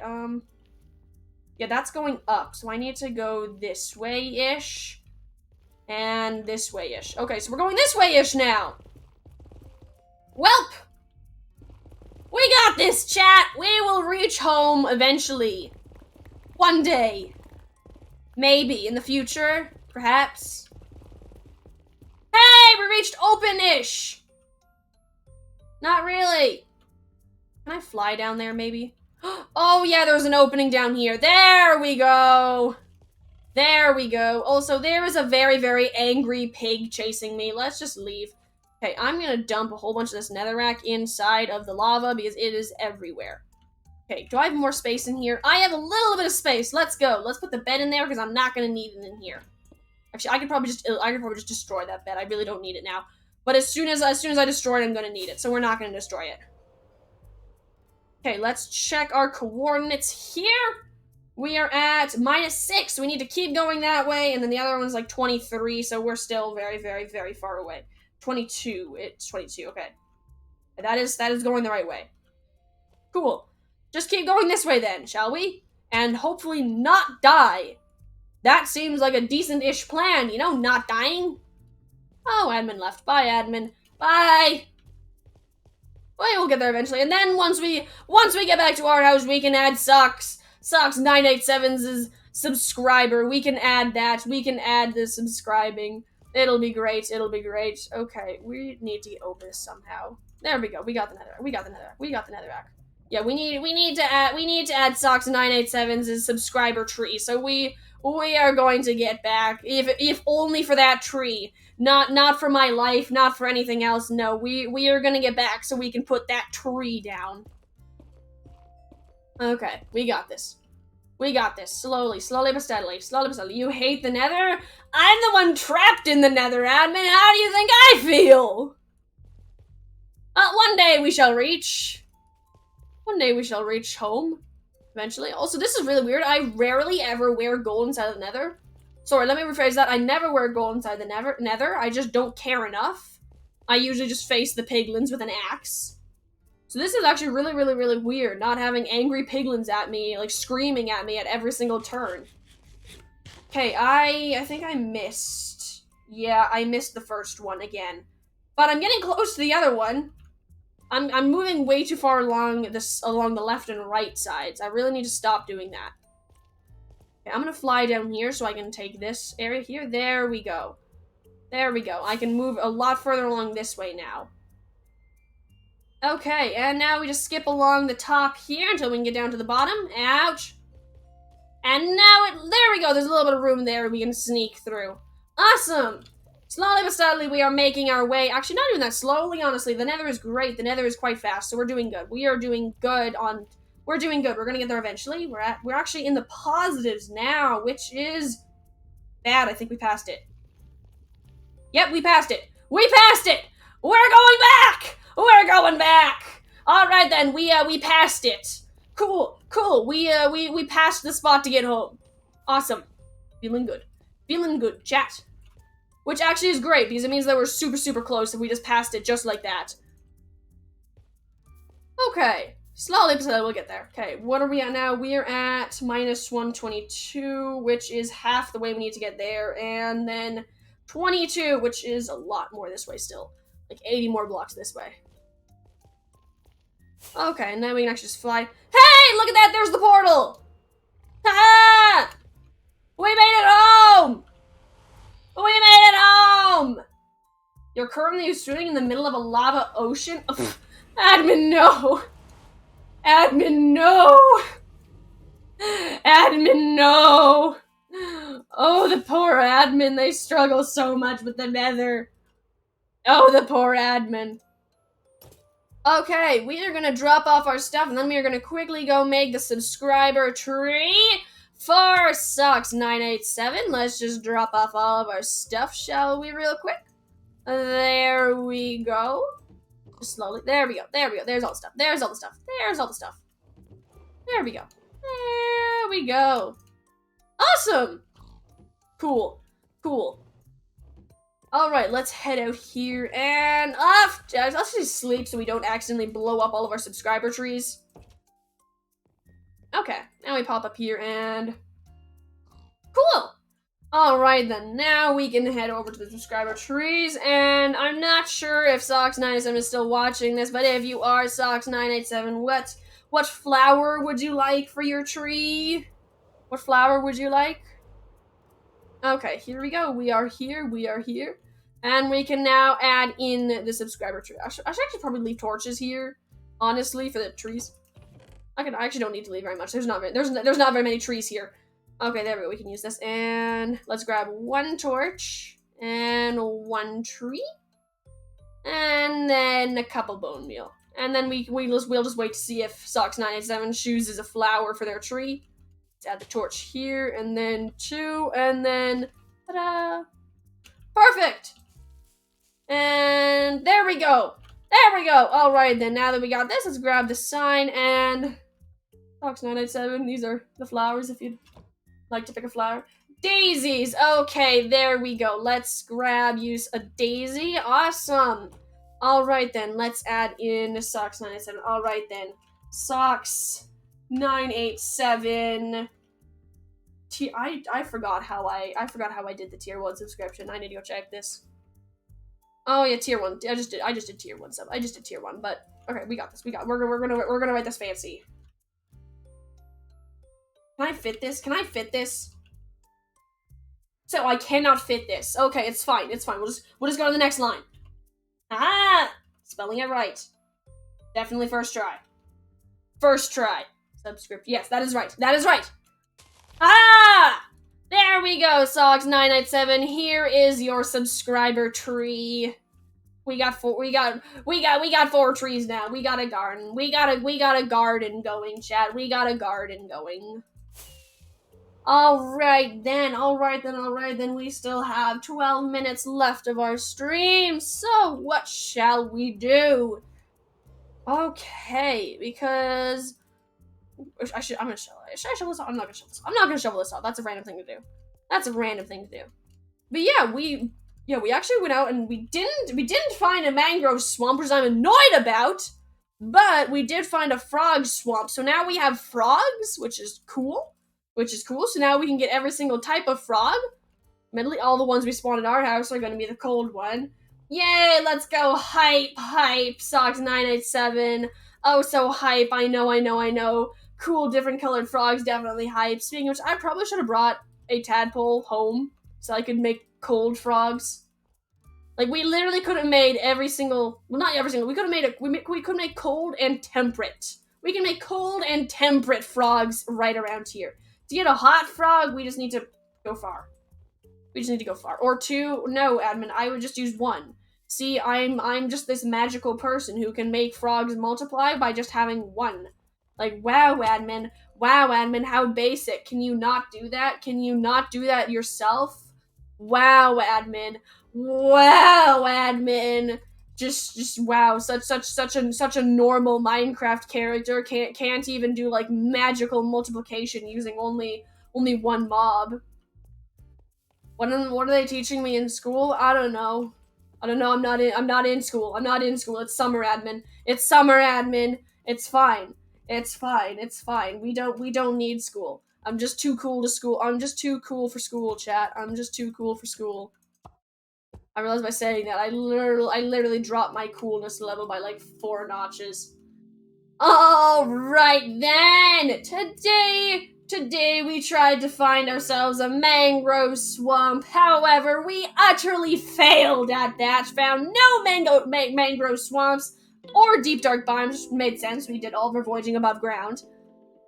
yeah, that's going up, so I need to go this way-ish. And this way-ish. Okay, so we're going this way-ish now! Welp! We got this, chat! We will reach home eventually. One day. Maybe. In the future. Perhaps. Hey! We reached open-ish! Not really. Can I fly down there, maybe? Oh, yeah, there's an opening down here. There we go. There we go. Also, there is a very, very angry pig chasing me. Let's just leave. Okay, I'm gonna dump a whole bunch of this netherrack inside of the lava because it is everywhere. Okay, do I have more space in here? I have a little bit of space. Let's go. Let's put the bed in there because I'm not gonna need it in here. Actually, I could probably just destroy that bed. I really don't need it now. But as soon as I destroy it, I'm gonna need it. So we're not gonna destroy it. Okay, let's check our coordinates here. We are at minus 6. We need to keep going that way, and then the other one's like 23, so we're still very, very, very far away. 22. It's 22. Okay, that is going the right way. Cool. Just keep going this way then, shall we? And hopefully not die. That seems like a decent-ish plan, you know, not dying. Oh, admin left. Bye, admin. Bye. We will get there eventually, and then once we get back to our house, we can add Socks 987's subscriber. We can add that. We can add the subscribing. It'll be great. It'll be great. Okay, we need to get over this somehow. There we go. We got the netherrack. We got the netherrack. Yeah, we need to add Socks 987's subscriber tree. So we are going to get back, if only for that tree. Not for my life, not for anything else. No, we are gonna get back so we can put that tree down. Okay, we got this. We got this. Slowly but steadily. You hate the nether? I'm the one trapped in the nether, admin. How do you think I feel? One day we shall reach. One day we shall reach home. Eventually. Also, this is really weird. I rarely ever wear gold inside of the nether. Sorry, let me rephrase that. I never wear gold inside the nether. I just don't care enough. I usually just face the piglins with an axe. So this is actually really, really, really weird, not having angry piglins at me, like, screaming at me at every single turn. Okay, I think I missed. Yeah, I missed the first one again. But I'm getting close to the other one. I'm moving way too far along the left and right sides. I really need to stop doing that. Okay, I'm gonna fly down here so I can take this area here. There we go. There we go. I can move a lot further along this way now. Okay, and now we just skip along the top here until we can get down to the bottom. Ouch. And now there we go. There's a little bit of room there we can sneak through. Awesome. Slowly but steadily, we are making our way. Actually, not even that slowly, honestly. The nether is great. The nether is quite fast, so we're doing good. We are doing good on... We're doing good. We're gonna get there eventually. We're actually in the positives now, which is bad. I think we passed it. Yep, we passed it. We passed it! We're going back! We're going back! Alright then, we passed it. Cool, cool. We passed the spot to get home. Awesome. Feeling good. Feeling good, chat. Which actually is great, because it means that we're super, super close if we just passed it just like that. Okay. Slowly but slowly we'll get there. Okay, what are we at now? We're at minus 122, which is half the way we need to get there, and then 22, which is a lot more this way still. Like 80 more blocks this way. Okay, and then we can actually just fly. Hey, look at that, there's the portal! Ha! We made it home! We made it home! You're currently swimming in the middle of a lava ocean? Admin, no! Admin, no! Admin, no! Oh, the poor admin, they struggle so much with the nether. Oh, the poor admin. Okay, we are gonna drop off our stuff, and then we are gonna quickly go make the subscriber tree for Socks987. Let's just drop off all of our stuff, shall we, real quick? There we go. Just slowly. There we go. There we go. There's all the stuff. There's all the stuff. There's all the stuff. There we go. There we go. Awesome! Cool. Cool. Alright, let's head out here and off. Let's just sleep so we don't accidentally blow up all of our subscriber trees. Okay, now we pop up here and... Cool! Alright then, now we can head over to the subscriber trees, and I'm not sure if Socks987 is still watching this, but if you are, Socks987, what flower would you like for your tree? What flower would you like? Okay, here we go. We are here. We are here. And we can now add in the subscriber tree. I should actually probably leave torches here, honestly, for the trees. I actually don't need to leave very much. There's not very many trees here. Okay, there we go. We can use this. And let's grab one torch and one tree. And then a couple bone meal. And then we'll just wait to see if Socks987 chooses a flower for their tree. Let's add the torch here, and then two, and then ta-da! Perfect! And there we go! There we go! Alright then, now that we got this, let's grab the sign, and Socks987, these are the flowers if you'd like to pick a flower. Daisies! Okay, there we go. Let's use a daisy. Awesome! Alright then, let's add in Socks987. Alright then, Socks987. I forgot how I did the tier 1 subscription. I need to go check this. Oh yeah, tier 1. I just did tier 1 stuff. I just did tier 1, but okay, we got this. We're gonna write this fancy. Can I fit this? Can I fit this? So I cannot fit this. Okay, it's fine. It's fine. We'll just go to the next line. Ah, spelling it right. Definitely first try. First try. Subscript. Yes, that is right. That is right. Ah! There we go, Socks987. Here is your subscriber tree. We got 4 trees now. We got a garden. We got a garden going, chat. We got a garden going. Alright then, we still have 12 minutes left of our stream, so what shall we do? Okay, because... I'm gonna shovel it. Should I shovel this off? I'm not gonna shovel this off. I'm not gonna shovel this off. That's a random thing to do. That's a random thing to do. But yeah, we actually went out and we didn't find a mangrove swamp, which I'm annoyed about, but we did find a frog swamp, so now we have frogs, which is cool. So now we can get every single type of frog. Admittedly, all the ones we spawned in our house are going to be the cold one. Yay, let's go. Hype, Socks987. Oh, so hype. I know. cool, different colored frogs, definitely hype. Speaking of which, I probably should have brought a tadpole home so I could make cold frogs. Like, we literally could have made every single, well, not every single, we could have made we could make cold and temperate. We can make cold and temperate frogs right around here. To get a hot frog, we just need to go far. We just need to go far. Or two, no, admin, I would just use one. See, I'm just this magical person who can make frogs multiply by just having one. Like, wow, admin, how basic. Can you not do that? Can you not do that yourself? Wow, admin. Wow, admin. Just wow, such a normal Minecraft character can't even do like magical multiplication using only one mob. What are they teaching me in school? I don't know. I'm not in school. It's summer admin. It's fine. It's fine. We don't need school. I'm just too cool to school. I'm just too cool for school, chat. I'm just too cool for school. I realized by saying that I literally dropped my coolness level by like 4 notches. Alright then! Today we tried to find ourselves a mangrove swamp. However, we utterly failed at that. Found no mangrove swamps or deep dark biomes. Made sense. We did all of our voyaging above ground.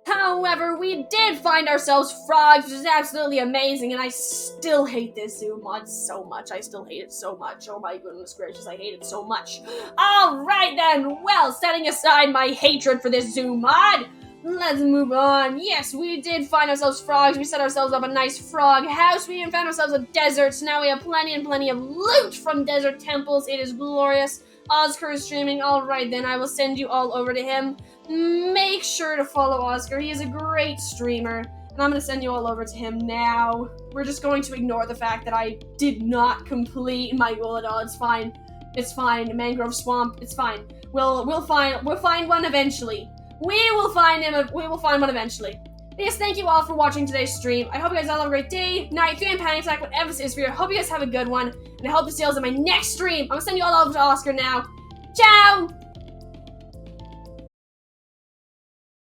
However, we did find ourselves frogs, which is absolutely amazing, and I still hate this zoo mod so much. I still hate it so much. Oh my goodness gracious, I hate it so much. Alright then, well, setting aside my hatred for this zoo mod, let's move on. Yes, we did find ourselves frogs. We set ourselves up a nice frog house. We even found ourselves a desert, so now we have plenty and plenty of loot from desert temples. It is glorious. Oscar is streaming. Alright then, I will send you all over to him. Make sure to follow Oscar. He is a great streamer. And I'm going to send you all over to him now. We're just going to ignore the fact that I did not complete my goal at all. It's fine. It's fine. Mangrove Swamp. It's fine. We'll find one eventually. We will find one eventually. But yes, thank you all for watching today's stream. I hope you guys all have a great day, night, fan, panic attack, whatever this is for you. I hope you guys have a good one. And I hope to see you all in my next stream. I'm going to send you all over to Oscar now. Ciao!